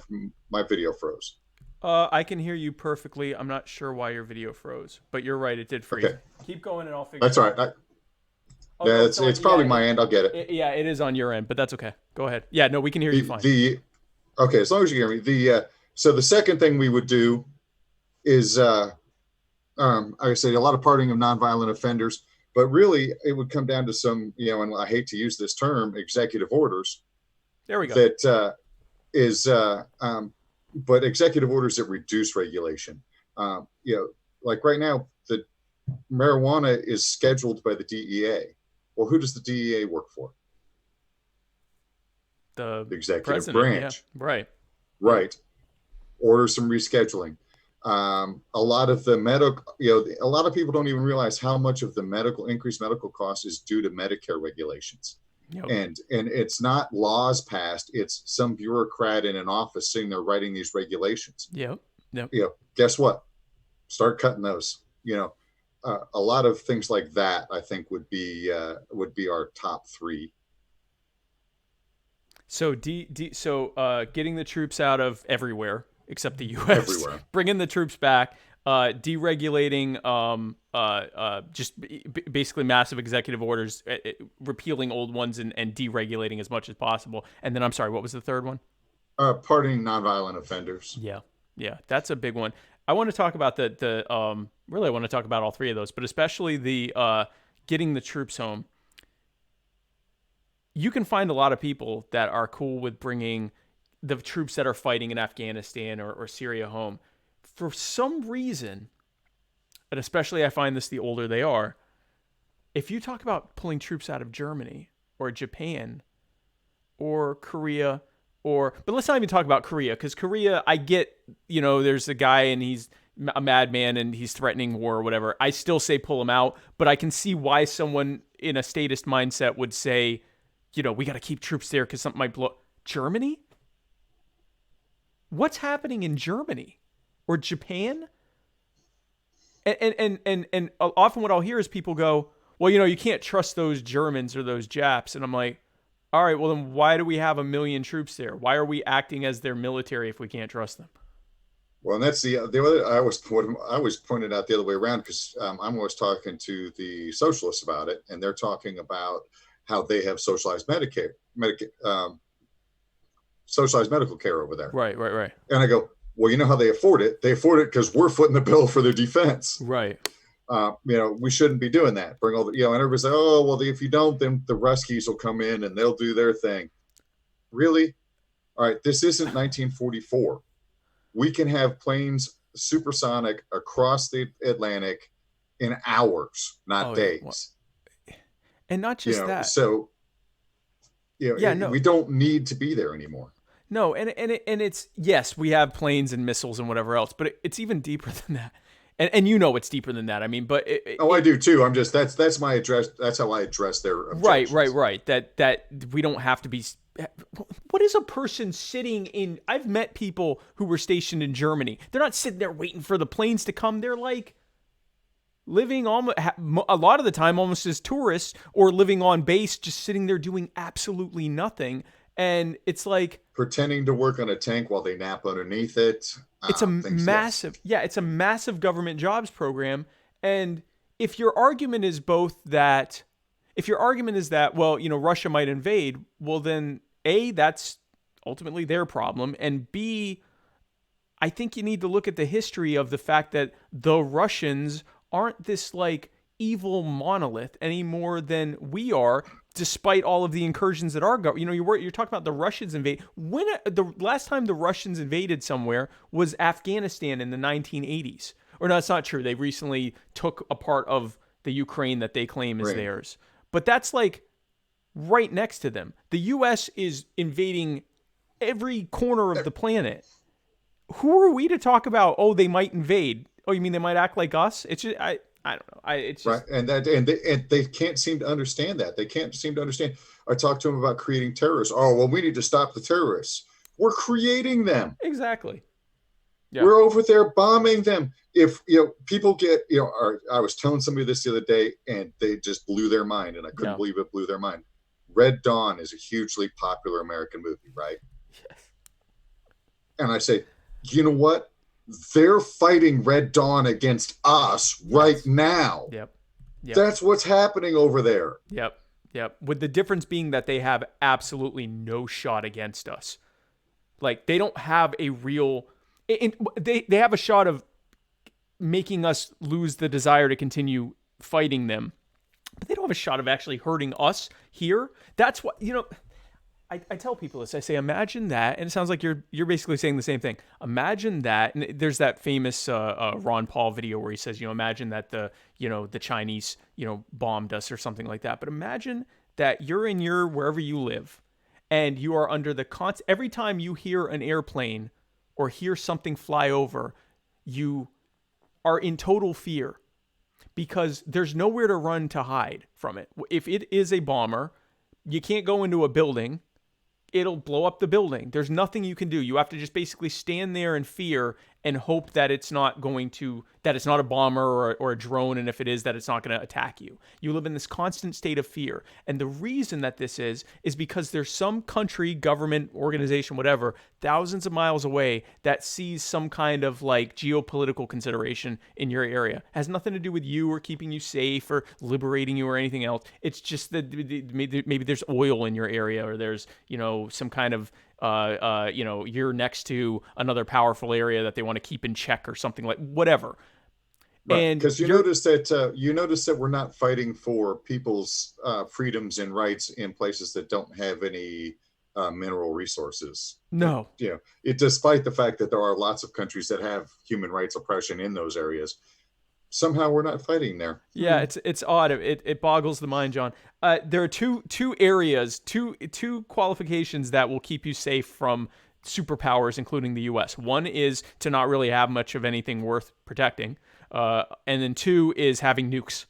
video froze. I can hear you perfectly. I'm not sure why your video froze, but you're right. It did freeze. Okay. Keep going and I'll figure it out. That's all right. It's probably my end. I'll get it. It is on your end, but that's okay. Go ahead. Yeah, no, we can hear you fine. Okay, as long as you hear me. So the second thing we would do is, I say a lot of pardoning of nonviolent offenders, but really it would come down to some, and I hate to use this term, executive orders. There we go. That but executive orders that reduce regulation. Like right now, the marijuana is scheduled by the DEA. Well, who does the DEA work for? The executive branch. Yeah. Right. Order some rescheduling. A lot of the a lot of people don't even realize how much of the increased medical cost is due to Medicare regulations. Yep. And it's not laws passed, it's some bureaucrat in an office sitting there writing these regulations. Yep. Guess what? Start cutting those. A lot of things like that, I think, would be our top 3. So getting the troops out of everywhere except the U.S. Everywhere. Bringing the troops back, deregulating, just basically massive executive orders, repealing old ones and deregulating as much as possible. And then, I'm sorry, what was the third one? Pardoning nonviolent offenders. Yeah, that's a big one. I want to talk about really I want to talk about all 3 of those, but especially the getting the troops home. You can find a lot of people that are cool with bringing the troops that are fighting in Afghanistan or Syria home. For some reason, and especially I find this the older they are, if you talk about pulling troops out of Germany or Japan or Korea, but let's not even talk about Korea, because Korea, I get, there's a guy and he's a madman and he's threatening war or whatever. I still say pull him out, but I can see why someone in a statist mindset would say, we got to keep troops there because something might blow. Germany? What's happening in Germany or Japan? And often what I'll hear is people go, well, you can't trust those Germans or those Japs. And I'm like, all right, well, then why do we have 1 million troops there? Why are we acting as their military if we can't trust them? Well, and that's the other. I was pointed out the other way around, because I'm always talking to the socialists about it, and they're talking about how they have socialized socialized medical care over there. Right. And I go, well, you know how they afford it? They afford it because we're footing the bill for their defense. Right. We shouldn't be doing that. Bring all the, and everybody's like, oh, well, if you don't, then the Ruskies will come in and they'll do their thing. Really? All right. This isn't 1944. We can have planes supersonic across the Atlantic in hours, not days. Well, and not just that. So, we don't need to be there anymore. No, and it's, yes, we have planes and missiles and whatever else, but it's even deeper than that. And it's deeper than that. I mean, but I do too. I'm just that's my address. That's how I address their objections. Right. That we don't have to be. What is a person sitting in? I've met people who were stationed in Germany. They're not sitting there waiting for the planes to come. They're like living almost a lot of the time almost as tourists, or living on base, just sitting there doing absolutely nothing. And it's like pretending to work on a tank while they nap underneath it. It's a massive, it's a massive government jobs program. And if your argument is that, well, Russia might invade, well, then A, that's ultimately their problem. And B, I think you need to look at the history of the fact that the Russians aren't this like evil monolith any more than we are, despite all of the incursions that are going. You're talking about the Russians invade. When the last time the Russians invaded somewhere was Afghanistan in the 1980s. Or no, it's not true. They recently took a part of the Ukraine that they claim is theirs. But that's like right next to them. The U.S. is invading every corner of the planet. Who are we to talk about, oh, they might invade? Oh, you mean they might act like us? It's just, I don't know. It's just, right, and they can't seem to understand that. They can't seem to understand. I talked to them about creating terrorists. Oh, well, we need to stop the terrorists. We're creating them. Exactly. Yeah. We're over there bombing them. If people get, I was telling somebody this the other day, and they just blew their mind, and I couldn't believe it blew their mind. Red Dawn is a hugely popular American movie, right? Yes. And I say, you know what? They're fighting Red Dawn against us right now. Yep. That's what's happening over there. Yep. With the difference being that they have absolutely no shot against us. Like, they don't have a real... They have a shot of making us lose the desire to continue fighting them. But they don't have a shot of actually hurting us here. That's what... I tell people this. I say, imagine that, and it sounds like you're basically saying the same thing. Imagine that, and there's that famous Ron Paul video where he says, imagine that the Chinese bombed us or something like that. But imagine that you're in your wherever you live, and you are under the every time you hear an airplane or hear something fly over, you are in total fear because there's nowhere to run to hide from it. If it is a bomber, you can't go into a building. It'll blow up the building. There's nothing you can do. You have to just basically stand there in fear and hope that it's not a bomber or a drone, and if it is, that it's not going to attack you. You live in this constant state of fear. And the reason that this is because there's some country, government, organization, whatever, thousands of miles away that sees some kind of like geopolitical consideration in your area. It has nothing to do with you or keeping you safe or liberating you or anything else. It's just that maybe there's oil in your area, or there's, some kind of you're next to another powerful area that they want to keep in check or something, like whatever. Right. And because you notice that we're not fighting for people's freedoms and rights in places that don't have any mineral resources. No. Despite the fact that there are lots of countries that have human rights oppression in those areas, somehow we're not fighting there. Yeah, it's odd. It boggles the mind, John. There are two areas, two qualifications that will keep you safe from superpowers, including the U.S. One is to not really have much of anything worth protecting, and then two is having nukes,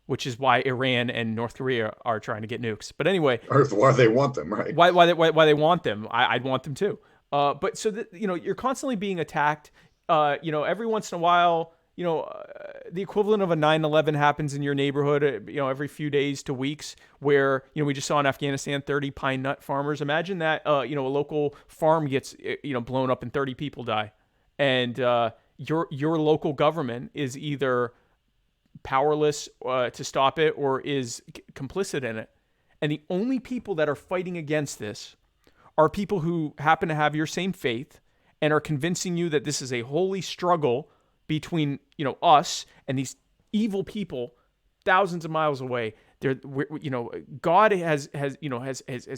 which is why Iran and North Korea are trying to get nukes. But anyway, or why they want them, right? Why they want them? I'd want them too. But so that, you're constantly being attacked. Every once in a while, the equivalent of a 9/11 happens in your neighborhood, every few days to weeks, where, we just saw in Afghanistan, 30 pine nut farmers. Imagine that, a local farm gets, blown up and 30 people die. And your local government is either powerless to stop it or is complicit in it. And the only people that are fighting against this are people who happen to have your same faith and are convincing you that this is a holy struggle between, us and these evil people thousands of miles away. God has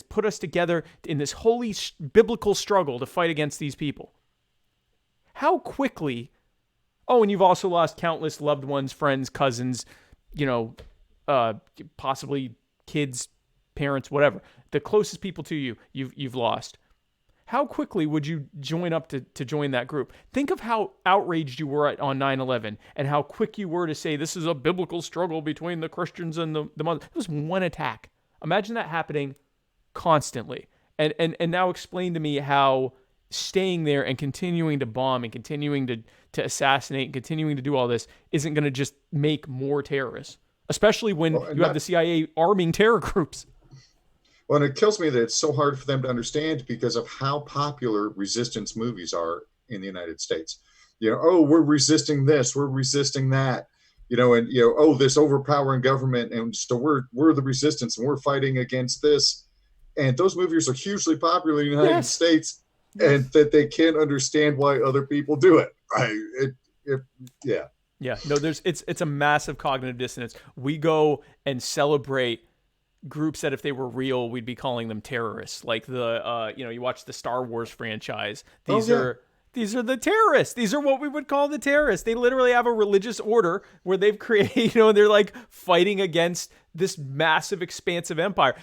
put us together in this holy biblical struggle to fight against these people. How quickly, and you've also lost countless loved ones, friends, cousins, possibly kids, parents, whatever. The closest people to you've lost. How quickly would you join up to join that group? Think of how outraged you were on 9/11 and how quick you were to say this is a biblical struggle between the Christians and the Muslims. It was one attack. Imagine that happening constantly. And now explain to me how staying there and continuing to bomb and continuing to assassinate and continuing to do all this isn't going to just make more terrorists, especially when you have the CIA arming terror groups. Well, and it kills me that it's so hard for them to understand because of how popular resistance movies are in the United States. We're resisting this, we're resisting that, this overpowering government, and so we're the resistance and we're fighting against this. And those movies are hugely popular in the United States, and that they can't understand why other people do it. Yeah. No, it's a massive cognitive dissonance. We go and celebrate groups that if they were real, we'd be calling them terrorists. Like you watch the Star Wars franchise. These are the terrorists. These are what we would call the terrorists. They literally have a religious order where they've created, they're like fighting against this massive, expansive empire.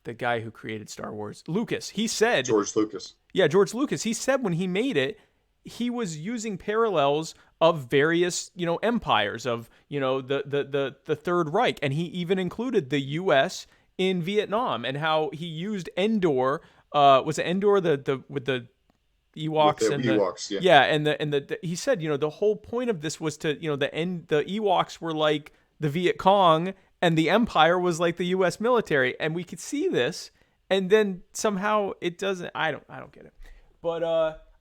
The guy who created Star Wars, Lucas, he said... George Lucas. Yeah, George Lucas. He said when he made it, he was using parallels of various, empires of, the Third Reich. And he even included the U.S. in Vietnam and how he used Endor. Was it Endor with the Ewoks? With the and Ewoks, yeah. Yeah, and he said, the whole point of this was to, the Ewoks were like the Viet Cong, and the Empire was like the U.S. military, and we could see this, and then somehow it doesn't. I don't get it. But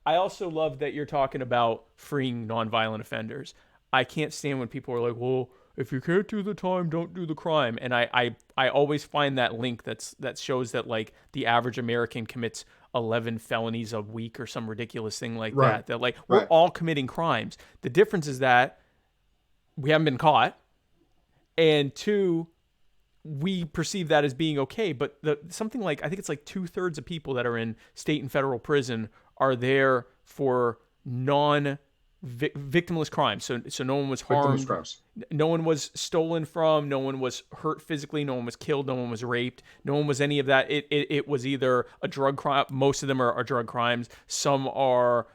I also love that you're talking about freeing nonviolent offenders. I can't stand when people are like, "Well, if you can't do the time, don't do the crime." And I always find that link that shows that like the average American commits 11 felonies a week or some ridiculous thing like that. That like we're all committing crimes. The difference is that we haven't been caught. And two, we perceive that as being okay. But something like, I think it's like 2/3 of people that are in state and federal prison are there for victimless crimes. So no one was harmed. No one was stolen from. No one was hurt physically. No one was killed. No one was raped. No one was any of that. It was either a drug crime. Most of them are drug crimes. Some are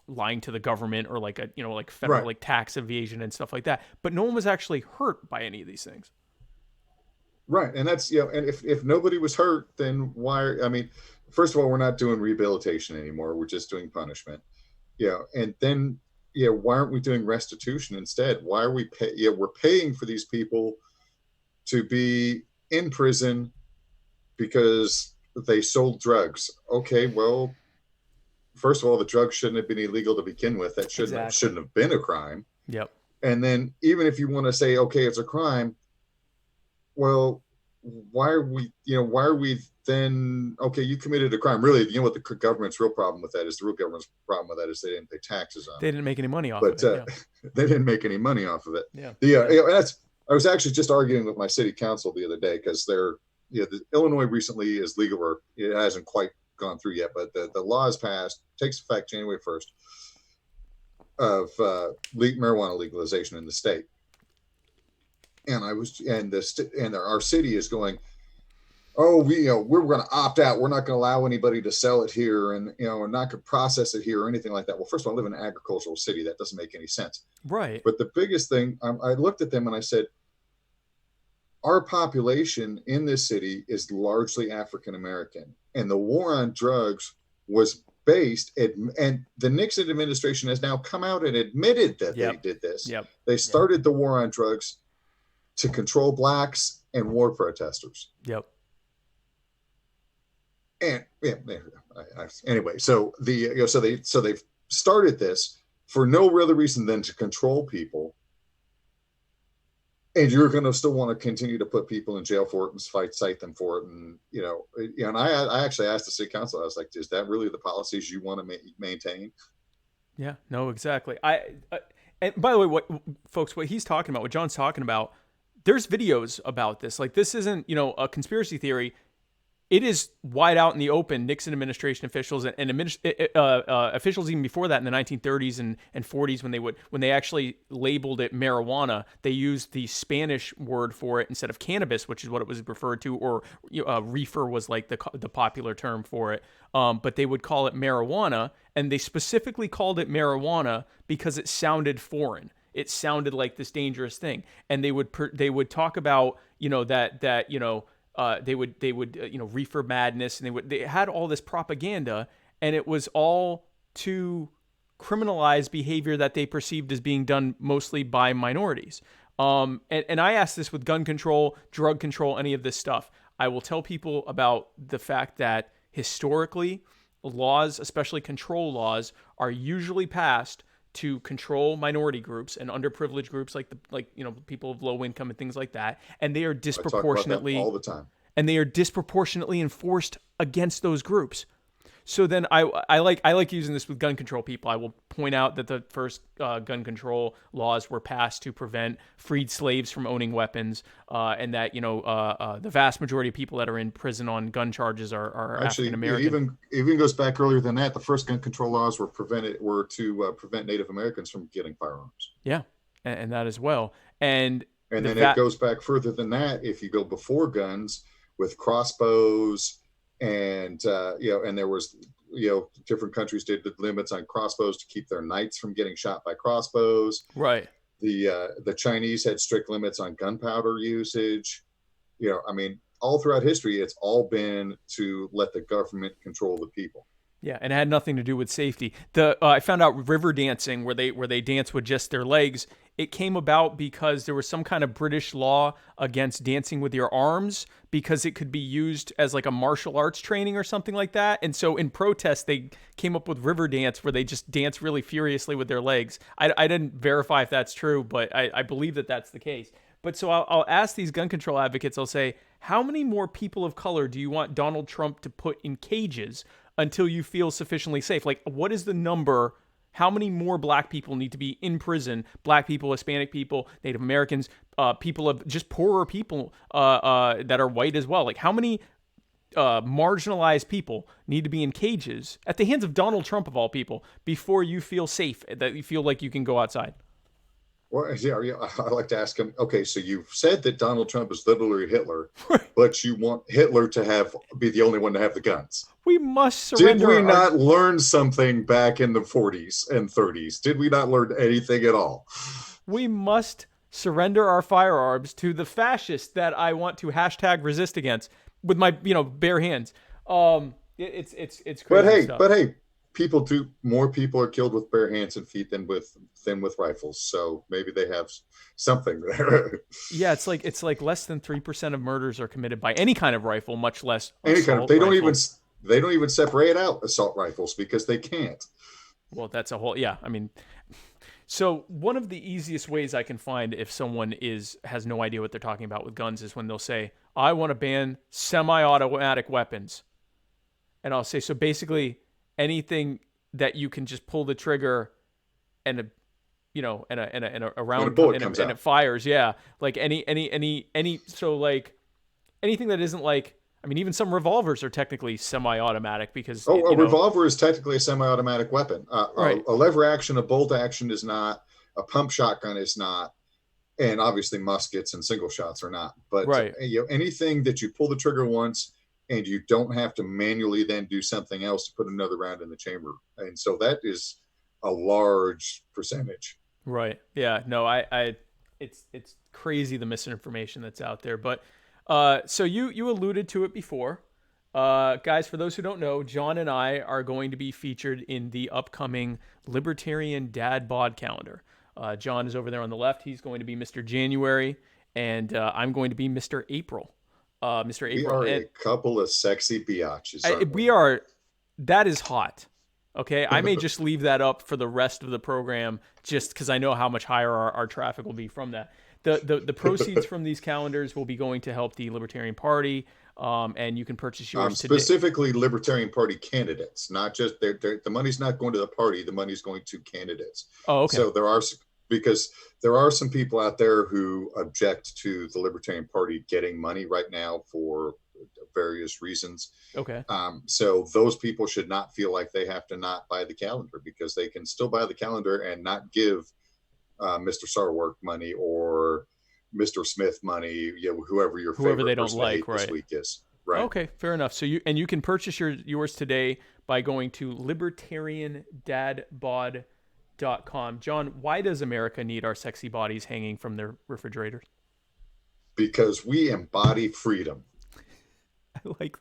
lying to the government or like federal like tax evasion and stuff like that. But no one was actually hurt by any of these things. Right. And that's, and if nobody was hurt, then why, first of all, we're not doing rehabilitation anymore. We're just doing punishment. And then, why aren't we doing restitution instead? Why are we we're paying for these people to be in prison because they sold drugs. Okay, well, first of all, the drugs shouldn't have been illegal to begin with. That shouldn't have been a crime. Yep. And then even if you want to say, okay, it's a crime, well, why are we then, okay, you committed a crime. Really, what the government's real problem with that is, the real government's problem with that is they didn't pay taxes on it. They didn't make any money off of it. Yeah. They didn't make any money off of it. Yeah. I was actually just arguing with my city council the other day because Illinois recently is legal, or it hasn't quite gone through yet, but the law is passed, takes effect January 1st of marijuana legalization in the state. And our city is going, oh, we're going to opt out. We're not going to allow anybody to sell it here, and we're not going to process it here or anything like that. Well, first of all, I live in an agricultural city. That doesn't make any sense. Right. But the biggest thing, I looked at them and I said, our population in this city is largely African American, and the war on drugs was based at, and the Nixon administration has now come out and admitted that they did this. They started the war on drugs to control blacks and war protesters. And anyway, so they've started this for no other reason than to control people. And you're going to still want to continue to put people in jail for it and cite them for it. And, and I actually asked the city council, I was like, is that really the policies you want to maintain? Yeah, no, exactly. And by the way, what he's talking about, what John's talking about, there's videos about this. Like, this isn't, a conspiracy theory. It is wide out in the open. Nixon administration officials and officials even before that in the 1930s and 40s, when they actually labeled it marijuana, they used the Spanish word for it instead of cannabis, which is what it was referred to, or reefer was like the popular term for it. But they would call it marijuana, and they specifically called it marijuana because it sounded foreign. It sounded like this dangerous thing, and they would talk about they would reefer madness, and they had all this propaganda, and it was all to criminalize behavior that they perceived as being done mostly by minorities. And I asked this with gun control, drug control, any of this stuff. I will tell people about the fact that historically, laws, especially control laws, are usually passed to control minority groups and underprivileged groups like people of low income and things like that, and they are disproportionately all the time, and they are disproportionately enforced against those groups. So then I like using this with gun control people. I will point out that the first gun control laws were passed to prevent freed slaves from owning weapons, and that the vast majority of people that are in prison on gun charges are African American. It even goes back earlier than that. The first gun control laws were to prevent Native Americans from getting firearms. Yeah, and that as well. And then it goes back further than that. If you go before guns with crossbows. And and there was different countries did the limits on crossbows to keep their knights from getting shot by crossbows. Right. The Chinese had strict limits on gunpowder usage. All throughout history, it's all been to let the government control the people. Yeah, and it had nothing to do with safety. I found out river dancing, where they dance with just their legs, it came about because there was some kind of British law against dancing with your arms because it could be used as like a martial arts training or something like that. And so in protest, they came up with river dance where they just dance really furiously with their legs. I didn't verify if that's true, but I believe that that's the case. But so I'll ask these gun control advocates, I'll say, how many more people of color do you want Donald Trump to put in cages until you feel sufficiently safe? Like, what is the number? How many more black people need to be in prison? Black people, Hispanic people, Native Americans, people of just poorer people that are white as well. Like, how many marginalized people need to be in cages at the hands of Donald Trump, of all people, before you feel safe, that you feel like you can go outside? Well, yeah, I like to ask him, okay, so you've said that Donald Trump is literally Hitler, but you want Hitler to be the only one to have the guns. We must surrender. Did we not learn something back in the 40s and 30s? Did we not learn anything at all? We must surrender our firearms to the fascists that I want to #resist against with my bare hands. It's crazy stuff. But hey, more people are killed with bare hands and feet than with rifles. So maybe they have something there. Yeah, it's like less than 3% of murders are committed by any kind of rifle, much less any kind of. They don't even separate out assault rifles because they can't. Well, that's a whole, yeah. I mean, so one of the easiest ways I can find if someone has no idea what they're talking about with guns is when they'll say, I want to ban semi-automatic weapons. And I'll say, so basically anything that you can just pull the trigger and a round comes and out. it fires. Yeah. Like so like anything that isn't like, I mean, even some revolvers are technically semi-automatic because a revolver is technically a semi-automatic weapon. Right. A lever action, a bolt action is not. A pump shotgun is not, and obviously muskets and single shots are not. But right. Anything that you pull the trigger once and you don't have to manually then do something else to put another round in the chamber, and so that is a large percentage. Right. Yeah. No. It's crazy the misinformation that's out there. But so you alluded to it before. Guys, for those who don't know, John and I are going to be featured in the upcoming Libertarian Dad Bod Calendar. John is over there on the left. He's going to be Mr. January, and I'm going to be Mr. April. Mr. April. We are a couple of sexy biatches. We are. That is hot. Okay, I may just leave that up for the rest of the program, just because I know how much higher our traffic will be from that. The proceeds from these calendars will be going to help the Libertarian Party, and you can purchase yours today. Specifically, Libertarian Party candidates, not just the money's not going to the party. The money's going to candidates. Oh, okay. So because there are some people out there who object to the Libertarian Party getting money right now for various reasons. Okay. So those people should not feel like they have to not buy the calendar, because they can still buy the calendar and not give Mr. Sarwark money or Mr. Smith money, whoever they don't like, right? This week is. Right. Okay, fair enough. So you can purchase yours today by going to libertariandadbod.com. John, why does America need our sexy bodies hanging from their refrigerators? Because we embody freedom. I like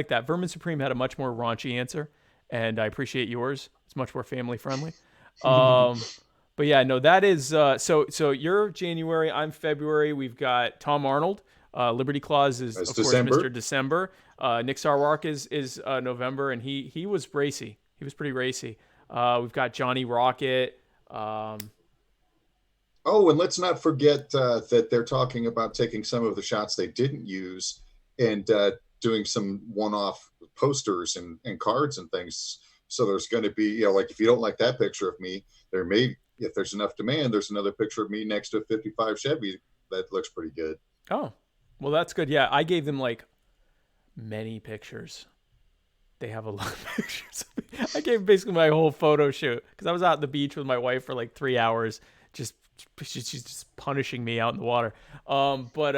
that. Vermin Supreme had a much more raunchy answer, and I appreciate yours. It's much more family friendly. But yeah, no, that is so you're January, I'm February. We've got Tom Arnold. Liberty Claus is of December. course Mr. December. Nick Sarwark is November, and he was racy. He was pretty racy. We've got Johnny Rocket. Oh, and let's not forget that they're talking about taking some of the shots they didn't use and doing some one-off posters and cards and things. So there's going to be, like if you don't like that picture of me, if there's enough demand, there's another picture of me next to a 55 Chevy that looks pretty good. Oh, well, that's good. Yeah, I gave them like many pictures. They have a lot of pictures. I gave basically my whole photo shoot because I was out at the beach with my wife for like 3 hours. She's just punishing me out in the water. Because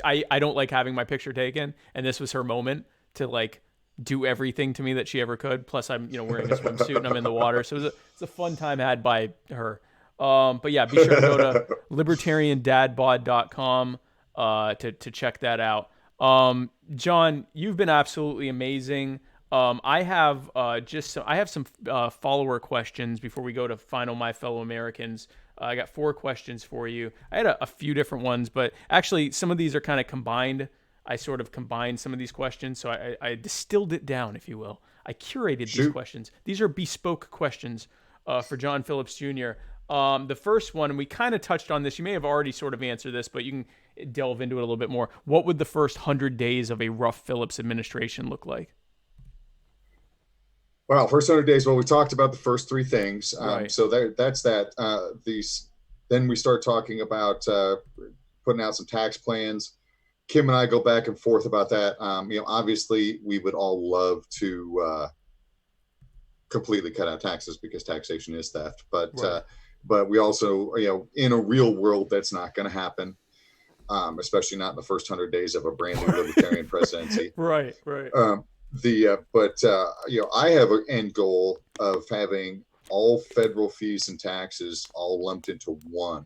I don't like having my picture taken, and this was her moment to like do everything to me that she ever could. Plus, I'm wearing a swimsuit and I'm in the water, so it's a fun time had by her. But yeah, be sure to go to libertariandadbod.com to check that out. John, you've been absolutely amazing. I have some follower questions before we go to final My Fellow Americans. I got 4 questions for you. I had a few different ones, but actually some of these are kind of combined. I sort of combined some of these questions, so I distilled it down, if you will. I curated these questions. These are bespoke questions for John Phillips Jr. The first one, and we kind of touched on this. You may have already sort of answered this, but you can delve into it a little bit more. What would the first 100 days of a Ruff Phillips administration look like? Well, first 100 days. Well, we talked about the first 3 things. Right. So that's that. Then we start talking about putting out some tax plans. Kim and I go back and forth about that. Obviously, we would all love to completely cut out taxes because taxation is theft. But right. But we also, in a real world, that's not going to happen, especially not in the first 100 days of a brand new libertarian presidency. Right. I have an end goal of having all federal fees and taxes all lumped into one,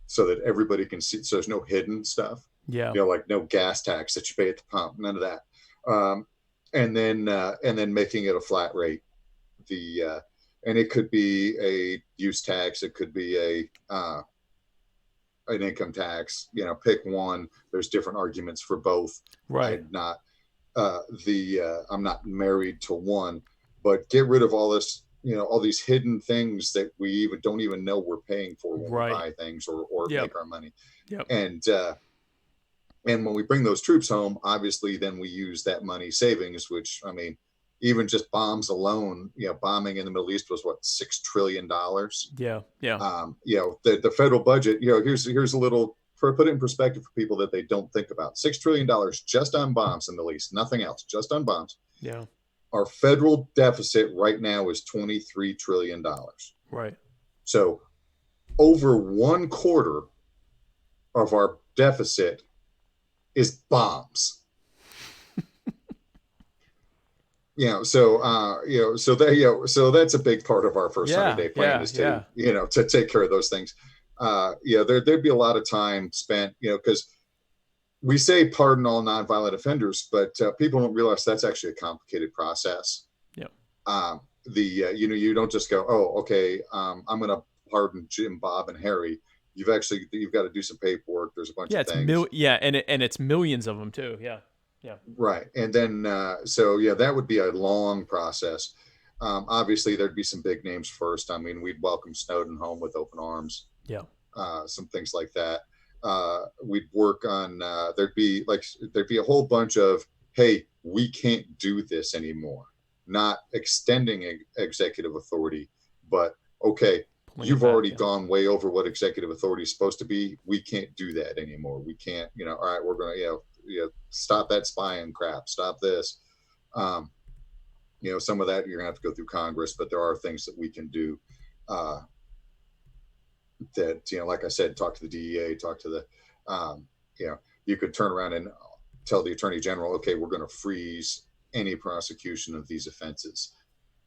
so that everybody can see. So there's no hidden stuff. Yeah. Like no gas tax that you pay at the pump, none of that. And then making it a flat rate. And it could be a use tax. It could be an income tax. Pick one. There's different arguments for both. Right. I'm not married to one, but get rid of all this. All these hidden things that we don't even know we're paying for when we buy things or make our money. Yep. And when we bring those troops home, obviously, then we use that money savings, which, even just bombs alone, bombing in the Middle East was what, $6 trillion. Yeah. The federal budget, here's a little, put it in perspective for people that they don't think about. $6 trillion just on bombs in the Middle East, nothing else, just on bombs. Yeah. Our federal deficit right now is $23 trillion. Right. So over 1/4 of our deficit is bombs. So that's a big part of our first 100-day plan is to take care of those things. There'd be a lot of time spent, because we say pardon all nonviolent offenders, but people don't realize that's actually a complicated process. Yeah. You don't just go, oh, okay, I'm going to pardon Jim, Bob, and Harry. You've got to do some paperwork. There's a bunch of things. And it's millions of them too. Yeah. Yeah. Right. And then, that would be a long process. Obviously there'd be some big names first. I mean, we'd welcome Snowden home with open arms. Yeah. Some things like that. We'd work on, there'd be a whole bunch of, hey, we can't do this anymore. Not extending executive authority, but okay, you've already gone way over what executive authority is supposed to be. We can't do that anymore. We can't, all right, we're going to, stop that spying crap. Stop this. Some of that you're going to have to go through Congress, but there are things that we can do. That, like I said, talk to the DEA, talk to the, you could turn around and tell the Attorney General, okay, we're going to freeze any prosecution of these offenses.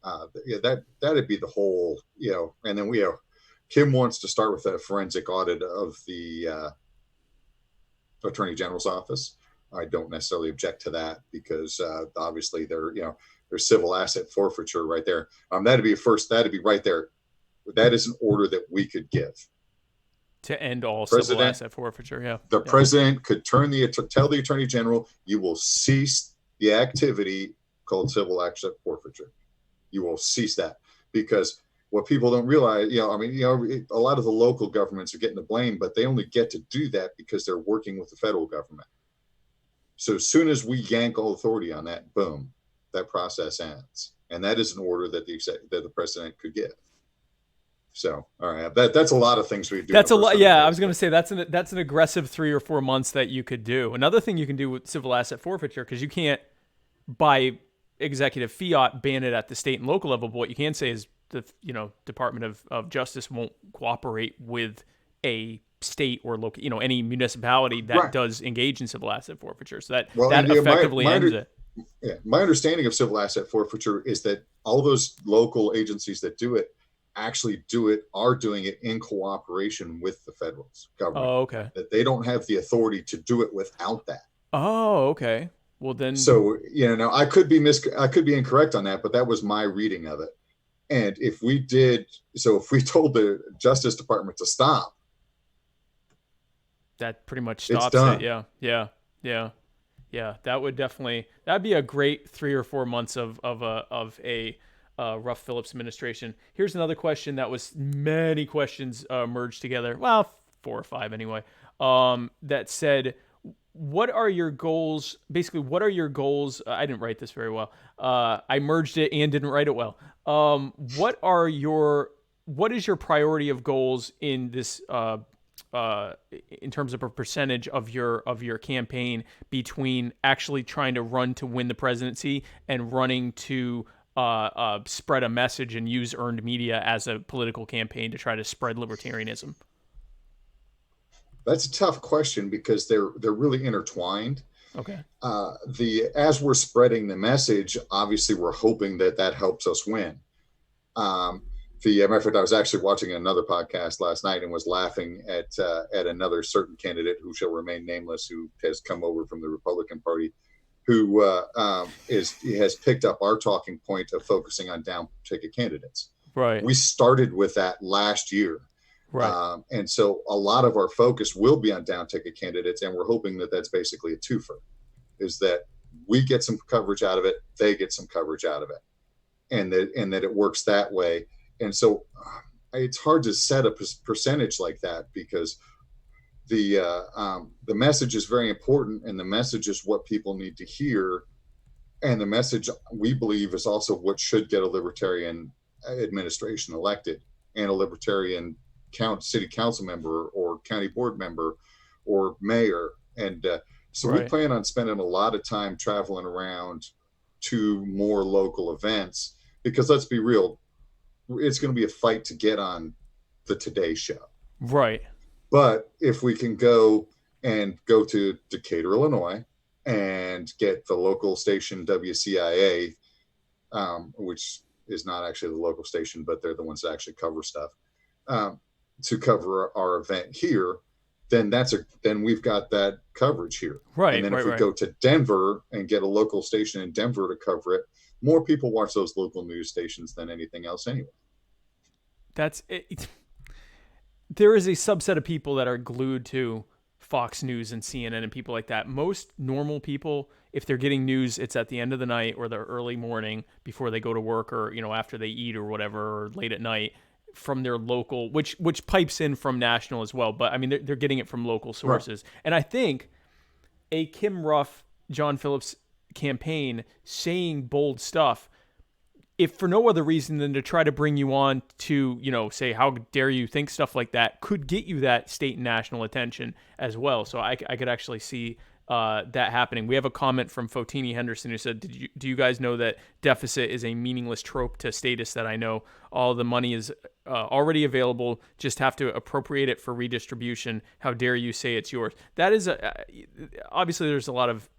That'd be the whole, and then Kim wants to start with a forensic audit of the Attorney General's office. I don't necessarily object to that because obviously there's civil asset forfeiture right there. That'd be right there. That is an order that we could give to end all civil asset forfeiture. Yeah. The president could tell the Attorney General, you will cease the activity called civil asset forfeiture. You will cease that, because what people don't realize, a lot of the local governments are getting the blame, but they only get to do that because they're working with the federal government. So as soon as we yank all authority on that, boom, that process ends. And that is an order that the president could give. So, all right, that's a lot of things we do. That's a lot. Yeah, I was going to say that's an aggressive 3 or 4 months that you could do. Another thing you can do with civil asset forfeiture, because you can't, by executive fiat, ban it at the state and local level. But what you can say is the Department of Justice won't cooperate with a state or local, any municipality that does engage in civil asset forfeiture. So that effectively ends it. Yeah, my understanding of civil asset forfeiture is that all those local agencies that do it are doing it in cooperation with the federal government. Oh, okay. That they don't have the authority to do it without that. Oh, okay. Well then. So I could be incorrect on that, but that was my reading of it. And if we told the Justice Department to stop, that pretty much stops it. Yeah. That'd be a great 3 or 4 months of a Ruff Phillips administration. Here's another question that was many questions merged together. Well, 4 or 5 anyway. That said, what are your goals? Basically, what are your goals? I didn't write this very well. I merged it and didn't write it well. What is your priority of goals in this? In terms of a percentage of your campaign between actually trying to run to win the presidency and running to spread a message and use earned media as a political campaign to try to spread libertarianism? That's a tough question because they're really intertwined. Okay. As we're spreading the message, obviously we're hoping that helps us win. Matter of fact, I was actually watching another podcast last night and was laughing at another certain candidate who shall remain nameless, who has come over from the Republican Party, who has picked up our talking point of focusing on down ticket candidates. Right. We started with that last year. Right. And so a lot of our focus will be on down ticket candidates, and we're hoping that that's basically a twofer, is that we get some coverage out of it, they get some coverage out of it, and that it works that way. And so it's hard to set a percentage like that because the message is very important, and the message is what people need to hear. And the message, we believe, is also what should get a libertarian administration elected and a libertarian city council member or county board member or mayor. And so we plan on spending a lot of time traveling around to more local events, because let's be real, it's going to be a fight to get on the Today Show. Right. But if we can go to Decatur, Illinois, and get the local station WCIA, which is not actually the local station, but they're the ones that actually cover stuff. to cover our event here, then then we've got that coverage here. Right. And then if we go to Denver and get a local station in Denver to cover it, more people watch those local news stations than anything else anyway. That's it. There is a subset of people that are glued to Fox News and CNN and people like that. Most normal people, if they're getting news, it's at the end of the night or the early morning before they go to work, or after they eat or whatever, or late at night, from their local, which pipes in from national as well. But I mean, they're getting it from local sources. Right. And I think a Kim Ruff, John Phillips campaign saying bold stuff, if for no other reason than to try to bring you on to, say, how dare you think stuff like that, could get you that state and national attention as well. So I could actually see that happening. We have a comment from Fotini Henderson who said, do you guys know that deficit is a meaningless trope to statists that I know? All the money is already available, just have to appropriate it for redistribution. How dare you say it's yours? That is, obviously there's a lot of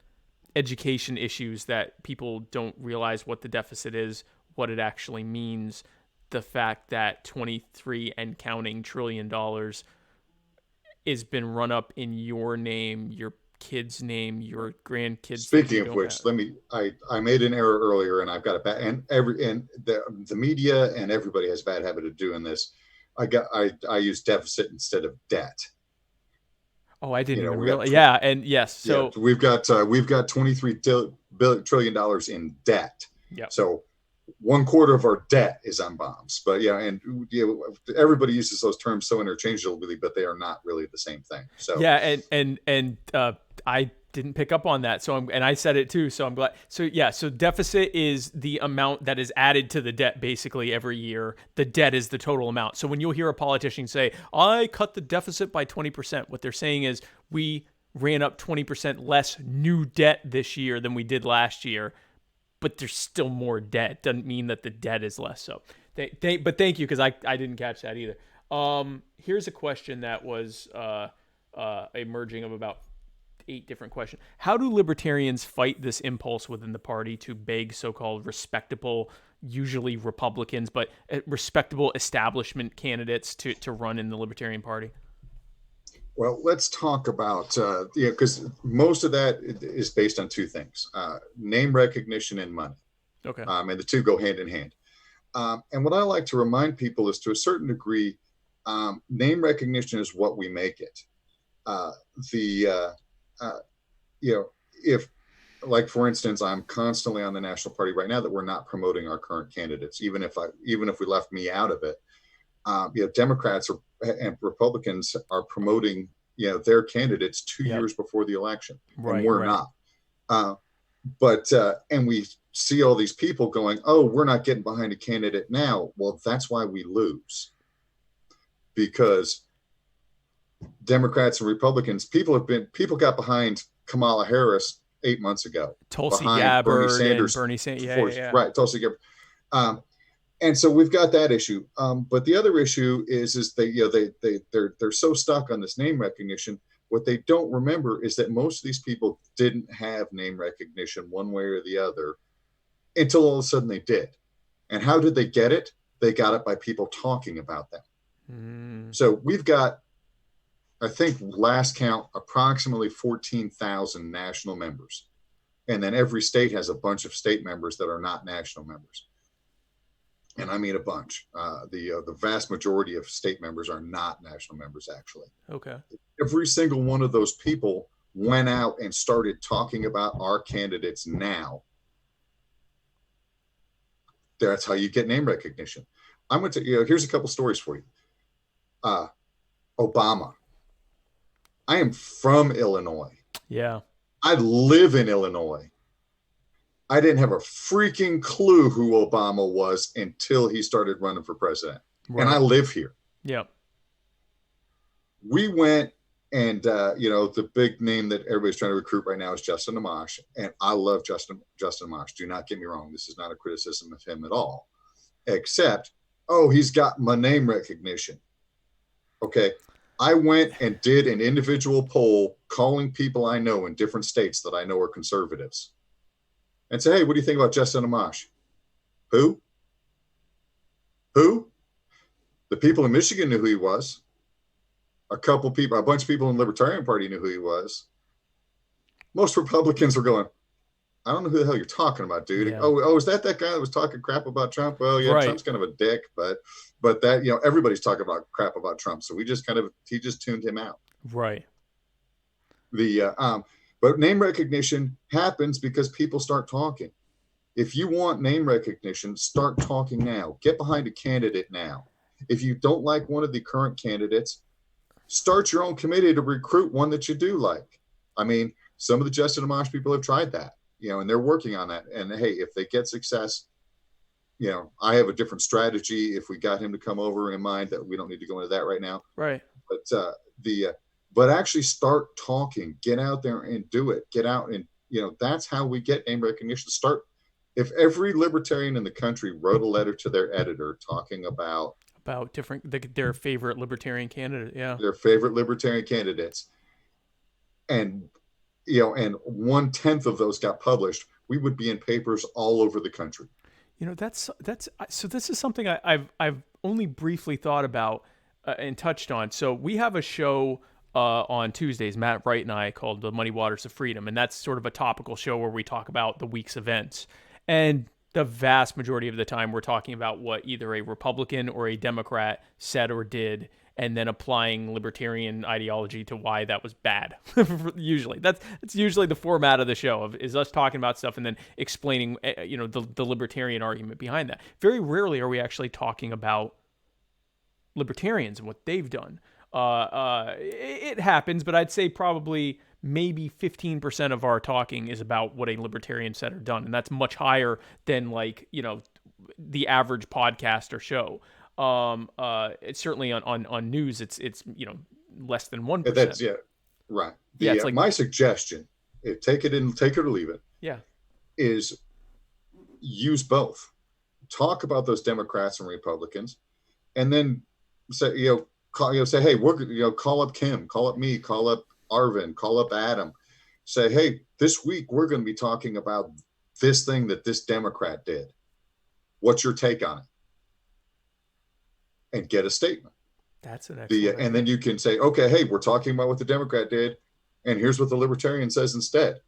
education issues that people don't realize what the deficit is, what it actually means, the fact that 23 and counting trillion dollars has been run up in your name, your kid's name, your grandkids. Speaking of which, I made an error earlier, and I've got a bad, and the media and everybody has a bad habit of doing this. I use deficit instead of debt. Oh, I didn't even realize. Yeah, and yes, so we've got $23 trillion in debt. Yeah. So 1/4 of our debt is on bombs. But everybody uses those terms so interchangeably, but they are not really the same thing. So yeah, and I didn't pick up on that. So I said it too. So I'm glad. So yeah, so deficit is the amount that is added to the debt basically every year. The debt is the total amount. So when you'll hear a politician say, "I cut the deficit by 20%," what they're saying is we ran up 20% less new debt this year than we did last year. But there's still more debt. Doesn't mean that the debt is less. So, but thank you, because I didn't catch that either. Here's a question that was a merging of about 8 different questions. How do libertarians fight this impulse within the party to beg so-called respectable, usually Republicans, but respectable establishment candidates to run in the Libertarian Party? Well, let's talk about, because most of that is based on 2 things, name recognition and money. Okay. And the 2 go hand in hand. And what I like to remind people is, to a certain degree, name recognition is what we make it. If, like, for instance, I'm constantly on the National Party right now that we're not promoting our current candidates, even if we left me out of it. Democrats and Republicans are promoting, their candidates 2 years before the election, and we're not. And we see all these people going, "Oh, we're not getting behind a candidate now." Well, that's why we lose, because Democrats and Republicans, people got behind Kamala Harris 8 months ago. Tulsi Gabbard and Bernie Sanders. Yeah. Right, Tulsi Gabbard. And so we've got that issue. But the other issue is they're so stuck on this name recognition. What they don't remember is that most of these people didn't have name recognition one way or the other until all of a sudden they did. And how did they get it? They got it by people talking about them. So we've got, I think, last count, approximately 14,000 national members. And then every state has a bunch of state members that are not national members. And I mean a bunch. The vast majority of state members are not national members, actually. Okay. Every single one of those people went out and started talking about our candidates now. That's how you get name recognition. I'm going to, here's a couple stories for you. Obama. I am from Illinois. Yeah. I live in Illinois. I didn't have a freaking clue who Obama was until he started running for president. Right. And I live here. Yep. We went and, the big name that everybody's trying to recruit right now is Justin Amash. And I love Justin Amash. Do not get me wrong. This is not a criticism of him at all. Except, he's got my name recognition. Okay. I went and did an individual poll calling people I know in different states that I know are conservatives. And say, "Hey, what do you think about Justin Amash?" Who? The people in Michigan knew who he was. A bunch of people in the Libertarian Party knew who he was. Most Republicans were going, I don't know who the hell you're talking about, dude. Yeah. Oh, is that guy that was talking crap about Trump? Well, yeah, Right. Trump's kind of a dick, but that, everybody's talking about crap about Trump. So he just tuned him out. Right. But name recognition happens because people start talking. If you want name recognition, start talking now. Get behind a candidate now. If you don't like one of the current candidates, start your own committee to recruit one that you do like. I mean, some of the Justin Amash people have tried that, and they're working on that. And hey, if they get success, I have a different strategy if we got him to come over in mind, that we don't need to go into that right now. Right. But actually start talking, get out there and do it. Get out and, that's how we get name recognition. If every libertarian in the country wrote a letter to their editor talking about their favorite libertarian candidate. Yeah. Their favorite libertarian candidates. And, and 1/10 of those got published, we would be in papers all over the country. So this is something I've only briefly thought about and touched on. So we have a show on Tuesdays, Matt Wright and I, called The Muddy Waters of Freedom. And that's sort of a topical show where we talk about the week's events. And the vast majority of the time we're talking about what either a Republican or a Democrat said or did, and then applying libertarian ideology to why that was bad. Usually that's usually the format of the show, is us talking about stuff and then explaining, the libertarian argument behind that. Very rarely are we actually talking about libertarians and what they've done. It happens, but I'd say probably maybe 15% of our talking is about what a libertarian said or done. And that's much higher than the average podcast or show. It's certainly on news. It's less than 1%. That's right. It's my suggestion, take it or leave it. Yeah. Is use both. Talk about those Democrats and Republicans, and then say, say, hey, we're call up Kim, call up me, call up Arvin, call up Adam. Say, hey, this week we're going to be talking about this thing that this Democrat did. What's your take on it? And get a statement. That's an excellent and then you can say, okay, hey, we're talking about what the Democrat did, and here's what the Libertarian says instead.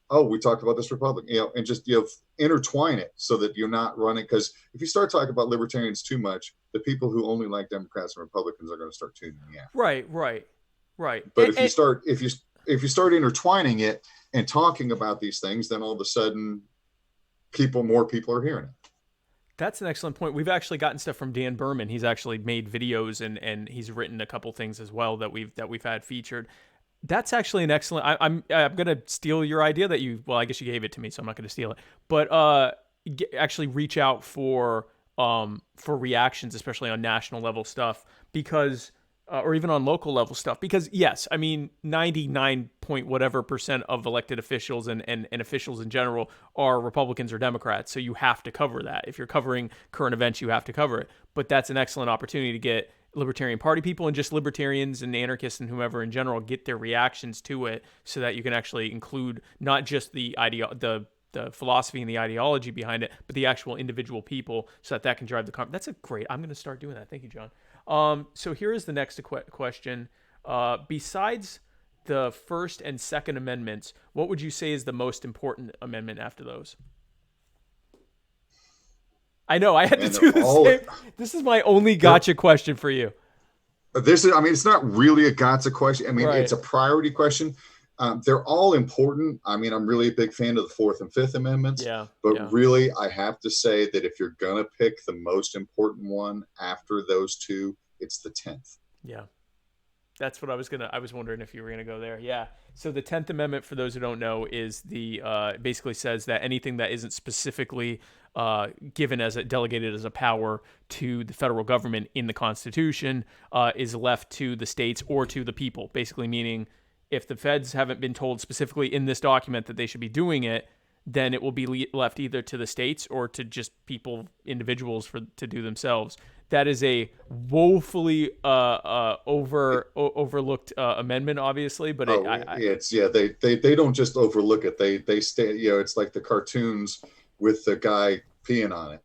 Oh, we talked about this Republican, and just intertwine it so that you're not running. Because if you start talking about Libertarians too much, the people who only like Democrats and Republicans are going to start tuning out. Right. But if you start intertwining it and talking about these things, then all of a sudden, more people are hearing it. That's an excellent point. We've actually gotten stuff from Dan Berman. He's actually made videos and he's written a couple things as well that we've had featured. That's actually an excellent. I'm gonna steal your idea that you. Well, I guess you gave it to me, so I'm not gonna steal it. But actually reach out for reactions, especially on national level stuff, because. Or even on local level stuff, because yes, I mean 99 point whatever % of elected officials and officials in general are Republicans or Democrats, so you have to cover that. If you're covering current events, you have to cover it. But that's an excellent opportunity to get Libertarian Party people and just libertarians and anarchists and whomever in general get their reactions to it, so that you can actually include not just the philosophy and the ideology behind it, but the actual individual people, so that can drive the conversation. That's a great. I'm going to start doing that. Thank you, John. So here is the next question. Besides the First and Second Amendments, what would you say is the most important amendment after those? I know I had to do the same. This is my only gotcha question for you. It's not really a gotcha question. Right. It's a priority question. They're all important. I'm really a big fan of the Fourth and Fifth Amendments. Really, I have to say that if you're going to pick the most important one after those two, it's the 10th. Yeah. That's what I was wondering if you were going to go there. Yeah. So the 10th Amendment, for those who don't know, is basically says that anything that isn't specifically given delegated as a power to the federal government in the Constitution is left to the states or to the people, basically meaning if the feds haven't been told specifically in this document that they should be doing it, then it will be left either to the states or to just individuals to do themselves. That is a woefully overlooked amendment, obviously, but they don't just overlook it. They stay. It's like the cartoons with the guy peeing on it.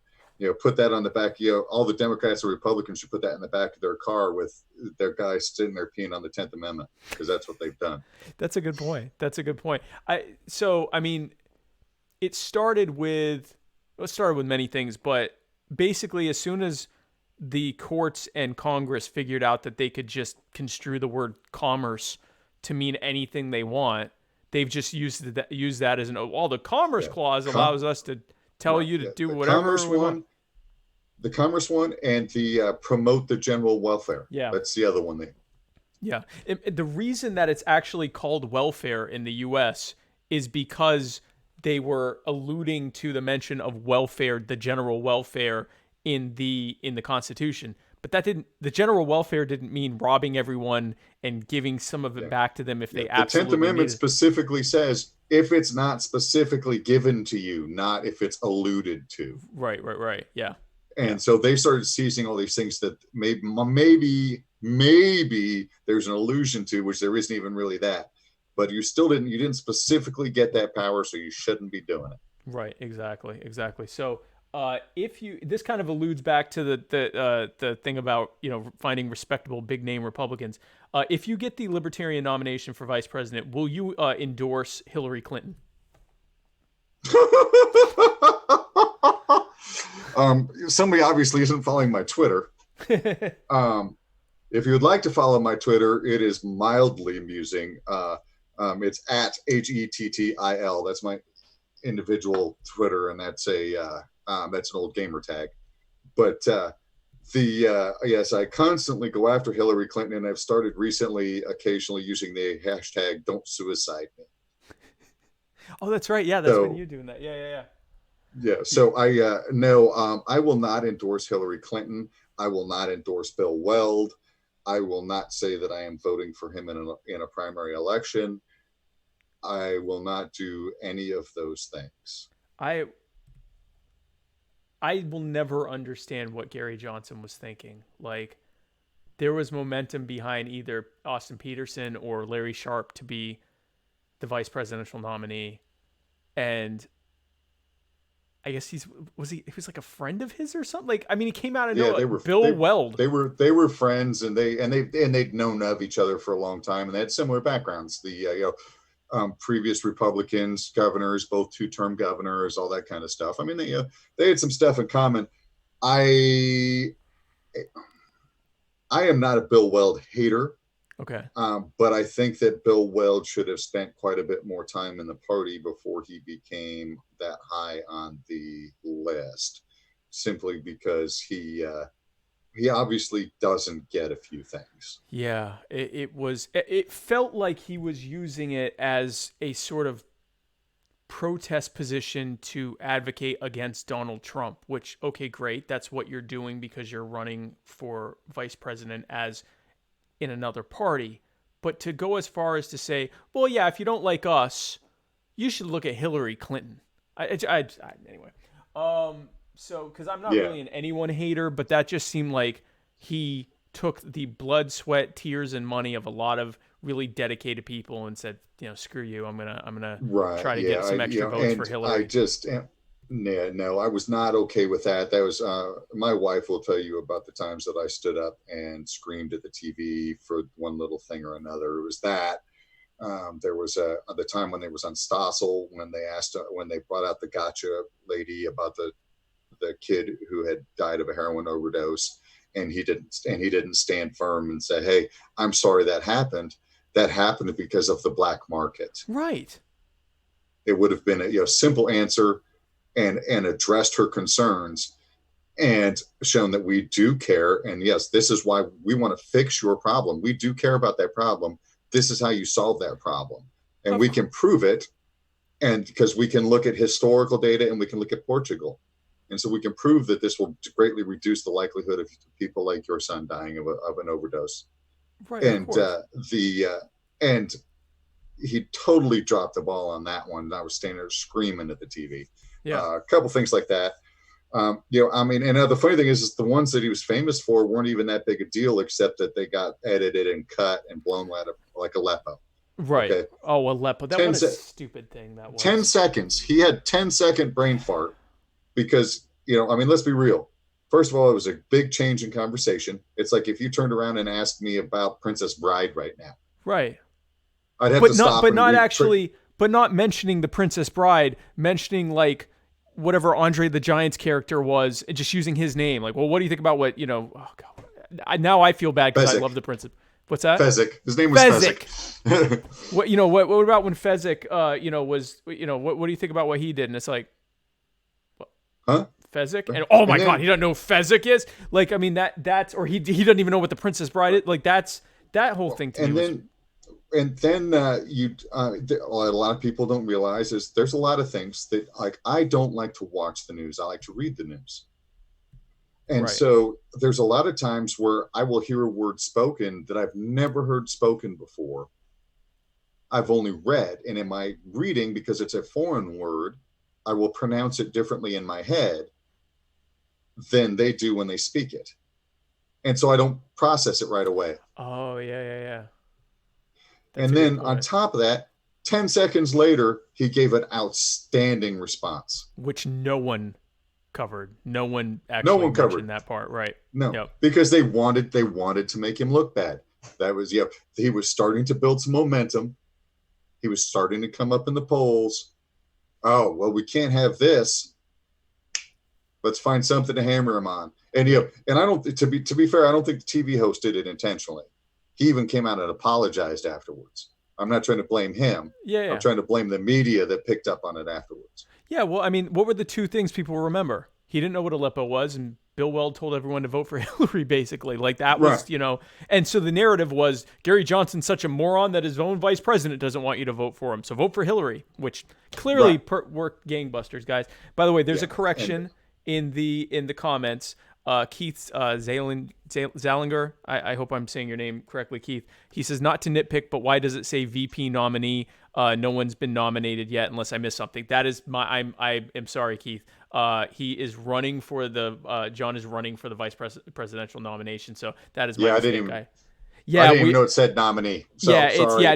put that on the back. All the Democrats or Republicans should put that in the back of their car with their guys sitting there peeing on the 10th Amendment, because that's what they've done. That's a good point. I mean, it started with many things, but basically as soon as the courts and Congress figured out that they could just construe the word commerce to mean anything they want, they've just used that as the Commerce Clause allows us to tell you to do whatever we want. The Commerce one and the promote the general welfare. Yeah. That's the other one. Yeah. The reason that it's actually called welfare in the U.S. is because they were alluding to the mention of welfare, the general welfare in the Constitution. But the general welfare didn't mean robbing everyone and giving some of it back to them if they absolutely The 10th Amendment needed. specifically says if it's not specifically given to you, not if it's alluded to. Right. Yeah. And so they started seizing all these things that maybe there's an allusion to, which there isn't even really that. But you didn't specifically get that power, so you shouldn't be doing it. Right. Exactly. So this kind of alludes back to the thing about finding respectable big name Republicans. If you get the Libertarian nomination for vice president, will you endorse Hillary Clinton? Somebody obviously isn't following my Twitter. If you would like to follow my Twitter, it is mildly amusing. It's at HETTIL. That's my individual Twitter, and that's an old gamer tag. But yes, I constantly go after Hillary Clinton, and I've started recently occasionally using the hashtag "Don't Suicide Me." Oh, that's right. Yeah, that's been you doing that. Yeah. Yeah. So I will not endorse Hillary Clinton. I will not endorse Bill Weld. I will not say that I am voting for him in a primary election. I will not do any of those things. I will never understand what Gary Johnson was thinking. Like, there was momentum behind either Austin Peterson or Larry Sharpe to be the vice presidential nominee, and I guess he was like a friend of his or something. Like, I mean, he came out of nowhere. Bill Weld. They were friends, and they'd known of each other for a long time, and they had similar backgrounds. The previous Republicans, governors, both two-term governors, all that kind of stuff. I mean, they had some stuff in common. I am not a Bill Weld hater. Okay. But I think that Bill Weld should have spent quite a bit more time in the party before he became that high on the list, simply because he obviously doesn't get a few things. Yeah, it felt like he was using it as a sort of protest position to advocate against Donald Trump, which, okay, great. That's what you're doing because you're running for vice president as in another party. But to go as far as to say, well, yeah, if you don't like us, you should look at Hillary Clinton. Anyway. So, because I'm not really an anyone hater, but that just seemed like he took the blood, sweat, tears, and money of a lot of really dedicated people and said, screw you. I'm gonna try to get some extra votes for Hillary. I was not okay with that. That was my wife will tell you about the times that I stood up and screamed at the TV for one little thing or another. It was that. There was the time when they was on Stossel when they brought out the gotcha lady about the kid who had died of a heroin overdose, and he didn't stand firm and say, hey, I'm sorry that happened. That happened because of the black market. Right. It would have been a simple answer and addressed her concerns and shown that we do care. And yes, this is why we want to fix your problem. We do care about that problem. This is how you solve that problem. And we can prove it. And because we can look at historical data and we can look at Portugal. And so we can prove that this will greatly reduce the likelihood of people like your son dying of an overdose. Right. And he totally dropped the ball on that one. I was standing there screaming at the TV. Yeah. A couple things like that. And the funny thing is the ones that he was famous for weren't even that big a deal, except that they got edited and cut and blown like Aleppo. Right. Okay? Oh, Aleppo. That was a stupid thing. That was 10 seconds. He had 10-second brain fart because I mean, let's be real. First of all, it was a big change in conversation. It's like if you turned around and asked me about Princess Bride right now. Right. I'd have to stop. But not actually, but not mentioning the Princess Bride, mentioning like whatever Andre the Giant's character was, and just using his name. Like, well, what do you think about what, oh God. Now I feel bad because I love the Princess. What's that? Fezzik. His name was Fezzik. What about when Fezzik, was, what do you think about what he did? And it's like, huh? Fezzik? And oh my God, he doesn't know who Fezzik is? Like, I mean, that's, or he doesn't even know what the Princess Bride is. Like, that whole thing to me And then a lot of people don't realize is there's a lot of things that, like, I don't like to watch the news. I like to read the news. And so there's a lot of times where I will hear a word spoken that I've never heard spoken before. I've only read, and in my reading, because it's a foreign word, I will pronounce it differently in my head than they do when they speak it. And so I don't process it right away. Oh, yeah. And then on top of that, 10 seconds later, he gave an outstanding response. Which no one covered. No one actually mentioned that part, right? No, because they wanted to make him look bad. That was, he was starting to build some momentum. He was starting to come up in the polls. Oh, well, we can't have this. Let's find something to hammer him on. And and I don't, to be fair, I don't think the TV host did it intentionally. He even came out and apologized afterwards. I'm not trying to blame him. Yeah. I'm trying to blame the media that picked up on it afterwards. Yeah, well, I mean, what were the two things people remember? He didn't know what Aleppo was, and Bill Weld told everyone to vote for Hillary, basically. Like, that was, and so the narrative was, Gary Johnson's such a moron that his own vice president doesn't want you to vote for him, so vote for Hillary, which clearly worked gangbusters, guys. By the way, there's a correction in the comments. Keith Zallinger, I hope I'm saying your name correctly, Keith. He says, not to nitpick, but why does it say VP nominee? No one's been nominated yet, unless I missed something. That is I am sorry, Keith. He is running for John is running for the vice presidential nomination. So that is my mistake. I didn't even know it said nominee. So,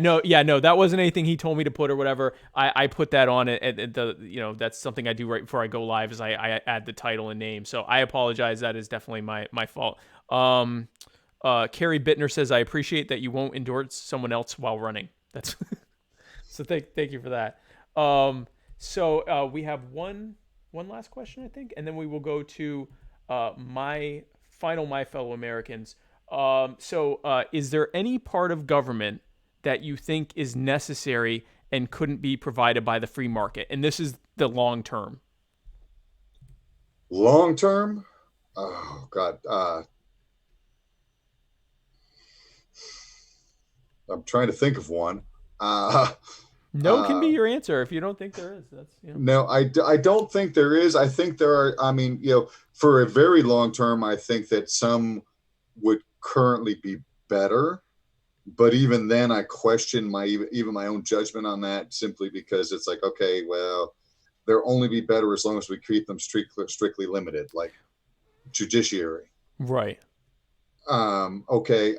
no, that wasn't anything he told me to put or whatever. I put that on it. That's something I do right before I go live is I add the title and name. So I apologize. That is definitely my fault. Carrie Bittner says, I appreciate that you won't endorse someone else while running. That's so thank you for that. So we have one last question, I think, and then we will go to my fellow Americans. Is there any part of government that you think is necessary and couldn't be provided by the free market? And this is the long term. Long term? Oh, God. I'm trying to think of one. No can be your answer if you don't think there is. That's No, I don't think there is. I think there are. I mean, for a very long term, I think that some would currently be better, but even then I question my own judgment on that, simply because it's like, okay, well, they'll only be better as long as we keep them strictly limited, like judiciary. Right. Okay.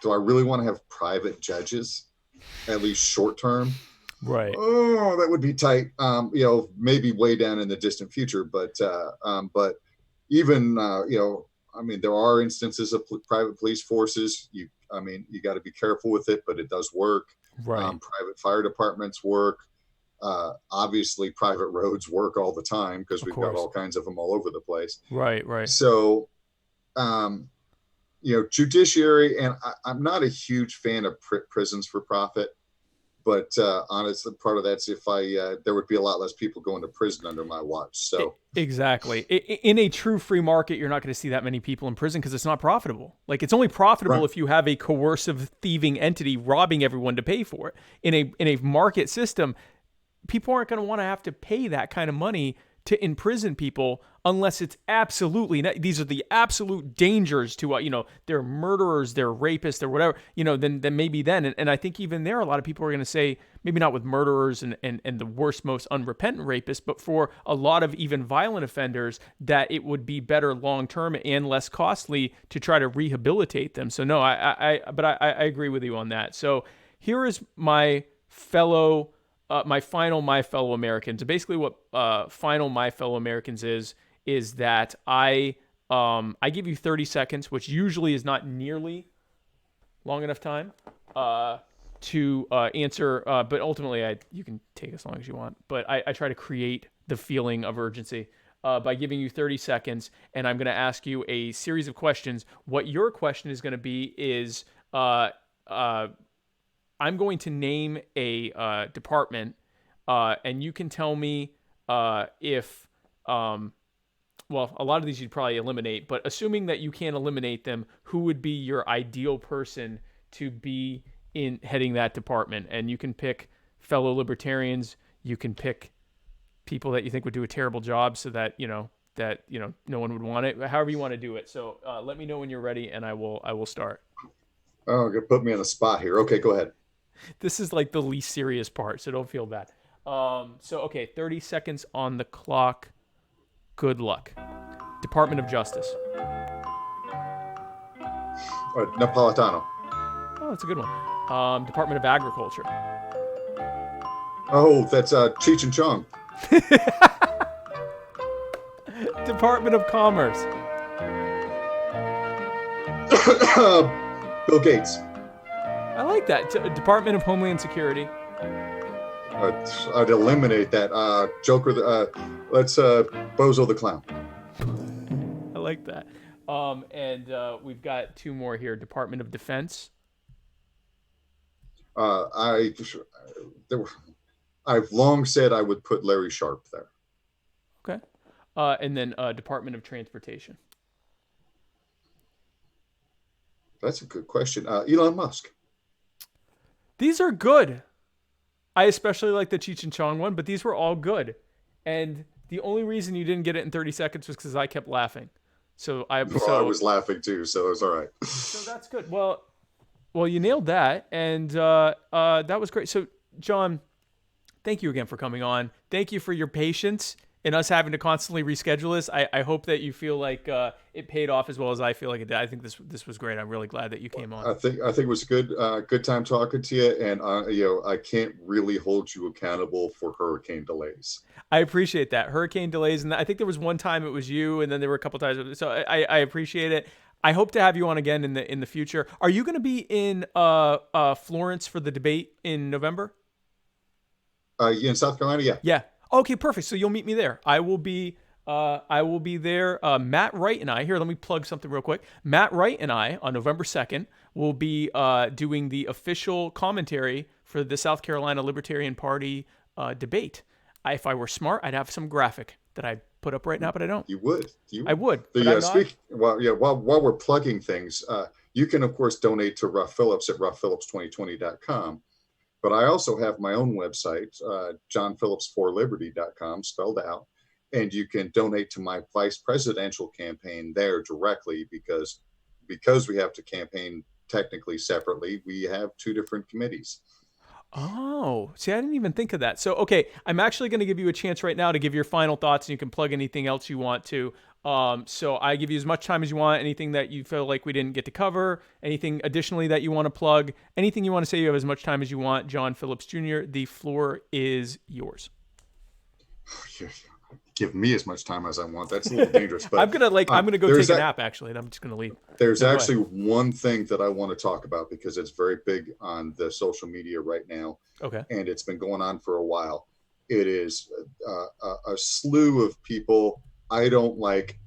Do I really want to have private judges, at least short term? Right. Oh, that would be tight. Maybe way down in the distant future, but even I mean, there are instances of private police forces. You got to be careful with it, but it does work. Right. Private fire departments work. Obviously, private roads work all the time because we've got all kinds of them all over the place. Right. So, judiciary, and I'm not a huge fan of prisons for profit. But honestly, part of that's if there would be a lot less people going to prison under my watch. So exactly, in a true free market, you're not going to see that many people in prison because it's not profitable. Like, it's only profitable if you have a coercive thieving entity robbing everyone to pay for it. In a market system, people aren't going to want to have to pay that kind of money to imprison people unless it's absolutely, these are the absolute dangers to, they're murderers, they're rapists, or whatever, then maybe then. And I think even there, a lot of people are going to say, maybe not with murderers and the worst, most unrepentant rapists, but for a lot of even violent offenders, that it would be better long-term and less costly to try to rehabilitate them. So no, I agree with you on that. So here is my fellow my final My Fellow Americans. Basically, what final My Fellow Americans is that I give you 30 seconds, which usually is not nearly long enough time to answer, but ultimately you can take as long as you want. But I try to create the feeling of urgency by giving you 30 seconds, and I'm going to ask you a series of questions. What your question is going to be is I'm going to name a department, and you can tell me if, well, a lot of these you'd probably eliminate, but assuming that you can't eliminate them, who would be your ideal person to be in heading that department? And you can pick fellow libertarians. You can pick people that you think would do a terrible job, so that no one would want it. However you want to do it. So let me know when you're ready, and I will start. Oh, you're gonna put me on the spot here. Okay, go ahead. This is like the least serious part, so don't feel bad. Okay, 30 seconds on the clock. Good luck. Department of Justice. Napolitano. Oh, that's a good one. Department of Agriculture. Oh, that's Cheech and Chong. Department of Commerce. Bill Gates. I like that. Department of Homeland Security. I'd eliminate that. Joker. Let's Bozo the Clown. I like that. And we've got two more here. Department of Defense. I've long said I would put Larry Sharp there. Okay. And then Department of Transportation. That's a good question. Elon Musk. These are good. I especially like the Cheech and Chong one, but these were all good. And the only reason you didn't get it in 30 seconds was because I kept laughing. I was laughing too, so it was all right. So that's good. Well, you nailed that, and that was great. So, John, thank you again for coming on. Thank you for your patience and us having to constantly reschedule this. I hope that you feel like it paid off as well as I feel like it did. I think this was great. I'm really glad that you came on. I think it was good time talking to you, and I can't really hold you accountable for hurricane delays. I appreciate that. Hurricane delays, and I think there was one time it was you, and then there were a couple times. So I appreciate it. I hope to have you on again in the future. Are you going to be in Florence for the debate in November? In South Carolina, yeah. Yeah. Okay, perfect. So you'll meet me there. I will be there. Matt Wright and I, here, let me plug something real quick. Matt Wright and I, on November 2nd, will be doing the official commentary for the South Carolina Libertarian Party debate. If I were smart, I'd have some graphic that I put up right now, but I don't. You would. I would. While we're plugging things, you can, of course, donate to Ruff Phillips at ruffphillips2020.com. But I also have my own website, johnphillips4liberty.com, spelled out. And you can donate to my vice presidential campaign there directly because we have to campaign technically separately. We have two different committees. Oh, see, I didn't even think of that. So, okay, I'm actually going to give you a chance right now to give your final thoughts, and you can plug anything else you want to. So I give you as much time as you want, anything that you feel like we didn't get to cover, anything additionally that you want to plug, anything you want to say, you have as much time as you want. John Phillips Jr., the floor is yours. Give me as much time as I want. That's a little dangerous. But I'm gonna go take a nap actually, and I'm just gonna leave. There's actually one thing that I want to talk about because it's very big on the social media right now. Okay. And it's been going on for a while. It is a slew of people. I don't like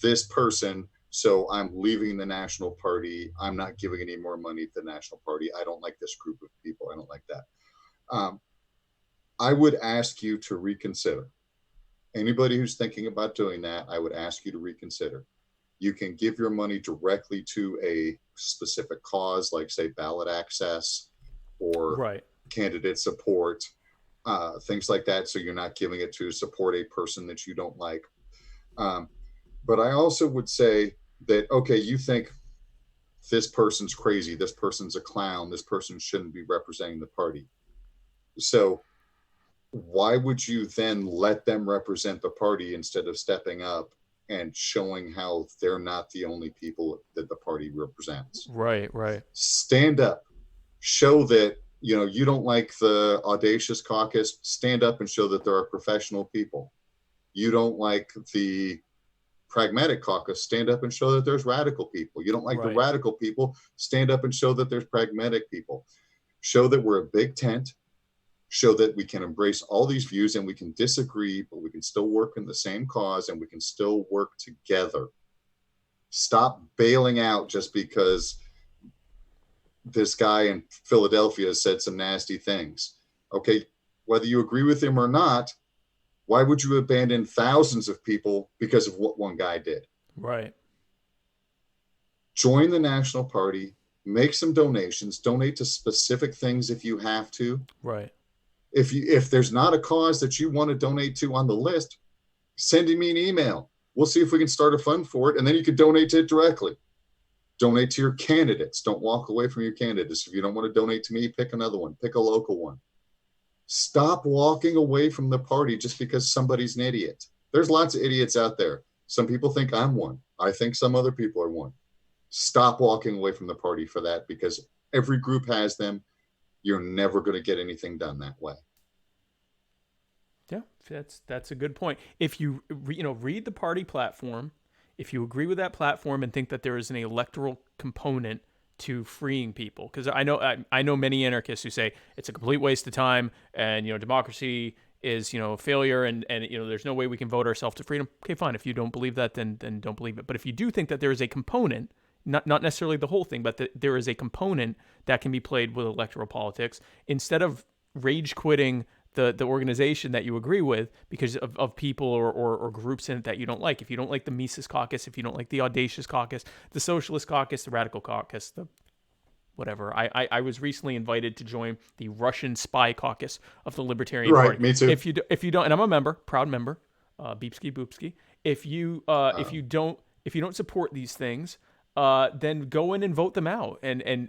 this person, so I'm leaving the National Party. I'm not giving any more money to the National Party. I don't like this group of people. I don't like that. I would ask you to reconsider. Anybody who's thinking about doing that, I would ask you to reconsider. You can give your money directly to a specific cause, like say ballot access or candidate support, things like that. So you're not giving it to support a person that you don't like. But I also would say that, okay, you think this person's crazy, this person's a clown, this person shouldn't be representing the party. So why would you then let them represent the party instead of stepping up and showing how they're not the only people that the party represents? Right. Stand up, show that You don't like the audacious caucus, stand up and show that there are professional people. You don't like the pragmatic caucus, stand up and show that there's radical people. You don't like the radical people, stand up and show that there's pragmatic people. Show that we're a big tent, show that we can embrace all these views and we can disagree, but we can still work in the same cause and we can still work together. Stop bailing out just because this guy in Philadelphia said some nasty things. Okay, whether you agree with him or not, why would you abandon thousands of people because of what one guy did? Right. Join the National Party, make some donations, donate to specific things if you have to. Right. If there's not a cause that you want to donate to on the list, send me an email. We'll see if we can start a fund for it, and then you can donate to it directly. Donate to your candidates. Don't walk away from your candidates. If you don't want to donate to me, pick another one. Pick a local one. Stop walking away from the party just because somebody's an idiot. There's lots of idiots out there. Some people think I'm one. I think some other people are one. Stop walking away from the party for that, because every group has them. You're never going to get anything done that way. Yeah, that's a good point. If you read the party platform, if you agree with that platform and think that there is an electoral component to freeing people, because I know many anarchists who say it's a complete waste of time and democracy is a failure and there's no way we can vote ourselves to freedom. Okay, fine. If you don't believe that, then don't believe it. But if you do think that there is a component, not necessarily the whole thing, but that there is a component that can be played with electoral politics, instead of rage quitting the organization that you agree with because of people or groups in it that you don't like. If you don't like the Mises Caucus, if you don't like the Audacious Caucus, the Socialist Caucus, the Radical Caucus, the whatever. I was recently invited to join the Russian Spy Caucus of the Libertarian Party. Right, me too. If you don't, and I'm a member, proud member, beepski boopski. If you don't support these things, then go in and vote them out,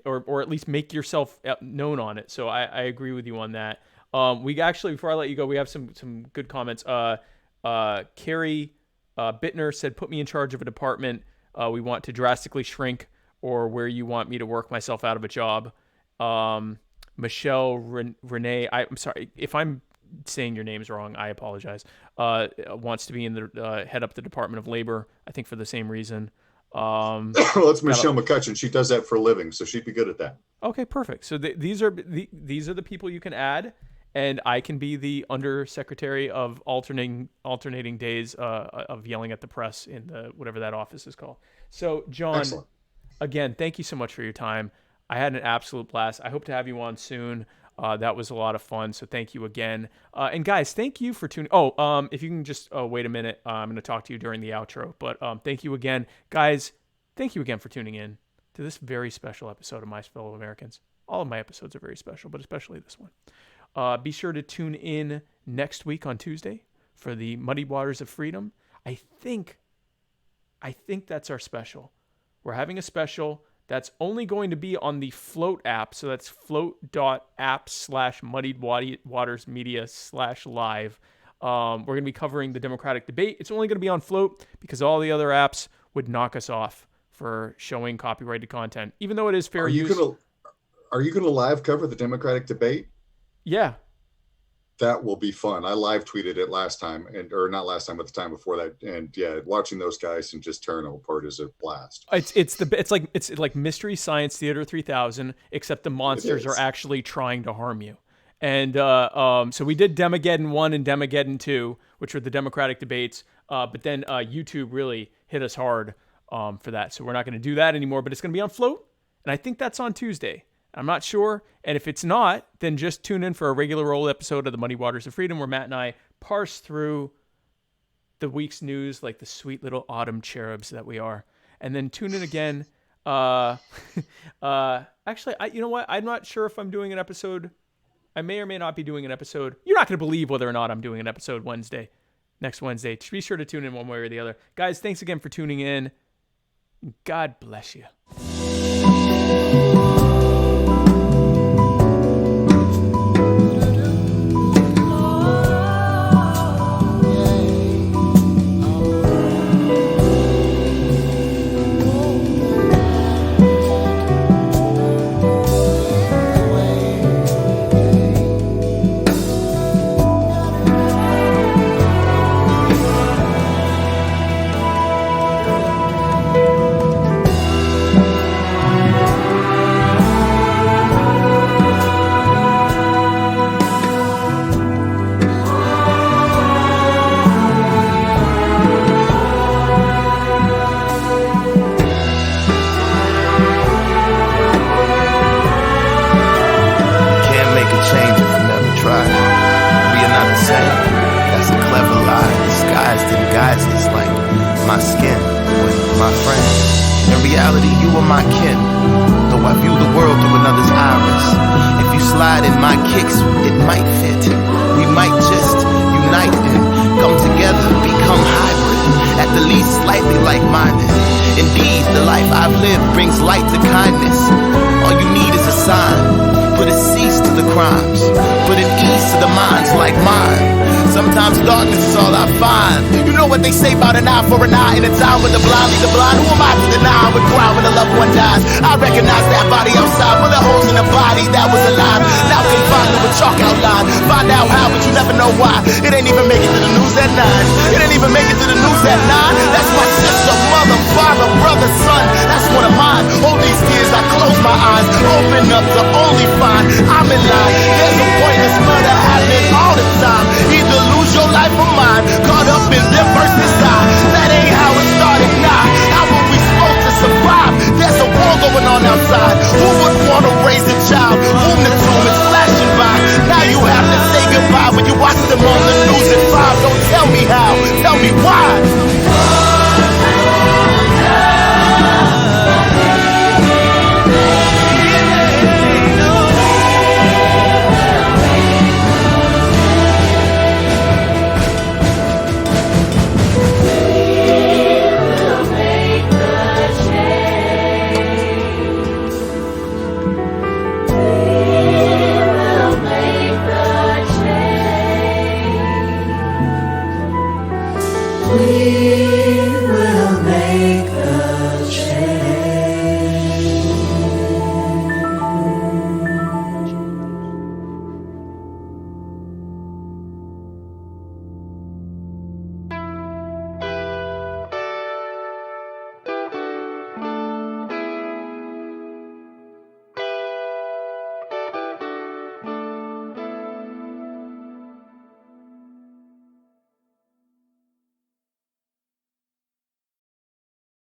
or at least make yourself known on it. So I agree with you on that. We actually, before I let you go, we have some good comments. Carrie Bittner said, "Put me in charge of a department we want to drastically shrink, or where you want me to work myself out of a job." Michelle Renee, I'm sorry if I'm saying your names wrong. I apologize. Wants to be in the head up the Department of Labor. I think for the same reason. Well, it's Michelle McCutcheon. She does that for a living, so she'd be good at that. Okay, perfect. So these are the people you can add. And I can be the undersecretary of alternating days of yelling at the press in the whatever that office is called. So, John, Excellent. Again, thank you so much for your time. I had an absolute blast. I hope to have you on soon. That was a lot of fun. So thank you again. And guys, thank you for tuning. If you can just wait a minute, I'm going to talk to you during the outro. But thank you again, guys. Thank you again for tuning in to this very special episode of My Fellow Americans. All of my episodes are very special, but especially this one. Be sure to tune in next week on Tuesday for the Muddy Waters of Freedom. I think that's our special. We're having a special that's only going to be on the Float app. So that's float.app/muddiedwatersmedia/live. We're going to be covering the Democratic debate. It's only going to be on Float because all the other apps would knock us off for showing copyrighted content, even though it is fair use. Are you going to live cover the Democratic debate? Yeah. That will be fun. I live tweeted it last time, or not last time, but the time before that. And yeah, watching those guys and just tearing them apart is a blast. It's like Mystery Science Theater 3000, except the monsters are actually trying to harm you. And so we did Demageddon 1 and Demageddon 2, which were the Democratic debates. But then YouTube really hit us hard for that. So we're not going to do that anymore, but it's going to be on Float. And I think that's on Tuesday. I'm not sure. And if it's not, then just tune in for a regular old episode of the Muddy Waters of Freedom where Matt and I parse through the week's news like the sweet little autumn cherubs that we are. And then tune in again. Actually, you know what? I'm not sure if I'm doing an episode. I may or may not be doing an episode. You're not going to believe whether or not I'm doing an episode next Wednesday. Be sure to tune in one way or the other. Guys, thanks again for tuning in. God bless you. my kin, though I view the world through another's iris. If you slide in my kicks, it might fit. We might just unite and come together, become hybrid, at the least slightly like-minded. Indeed, the life I've lived brings light to kindness. All you need is a sign. Put a cease to the crimes, put an ease to the minds like mine. Sometimes darkness is all I find. You know what they say about an eye for an eye in a time when the blind lead the blind. Who am I to deny I would cry when a loved one dies? I recognize that body outside, bullet holes in the body that was alive. Now confined to a chalk outline. Find out how, but you never know why. It ain't even make it to the news at 9. It ain't even make it to the news at 9. That's my sister, mother, father, brother, son. That's one of mine. All these tears, I close my eyes, open up to only find I'm in line. There's a pointless murder happening all the time. Either lose your life or mine, caught up in them versus die. That ain't how it started, nah. How were we supposed to survive? There's a war going on outside. Who would want to raise a child? Whom the tomb is flashing by. Now you have to say goodbye when you watch them on the news at 5. Don't tell me how, tell me why. We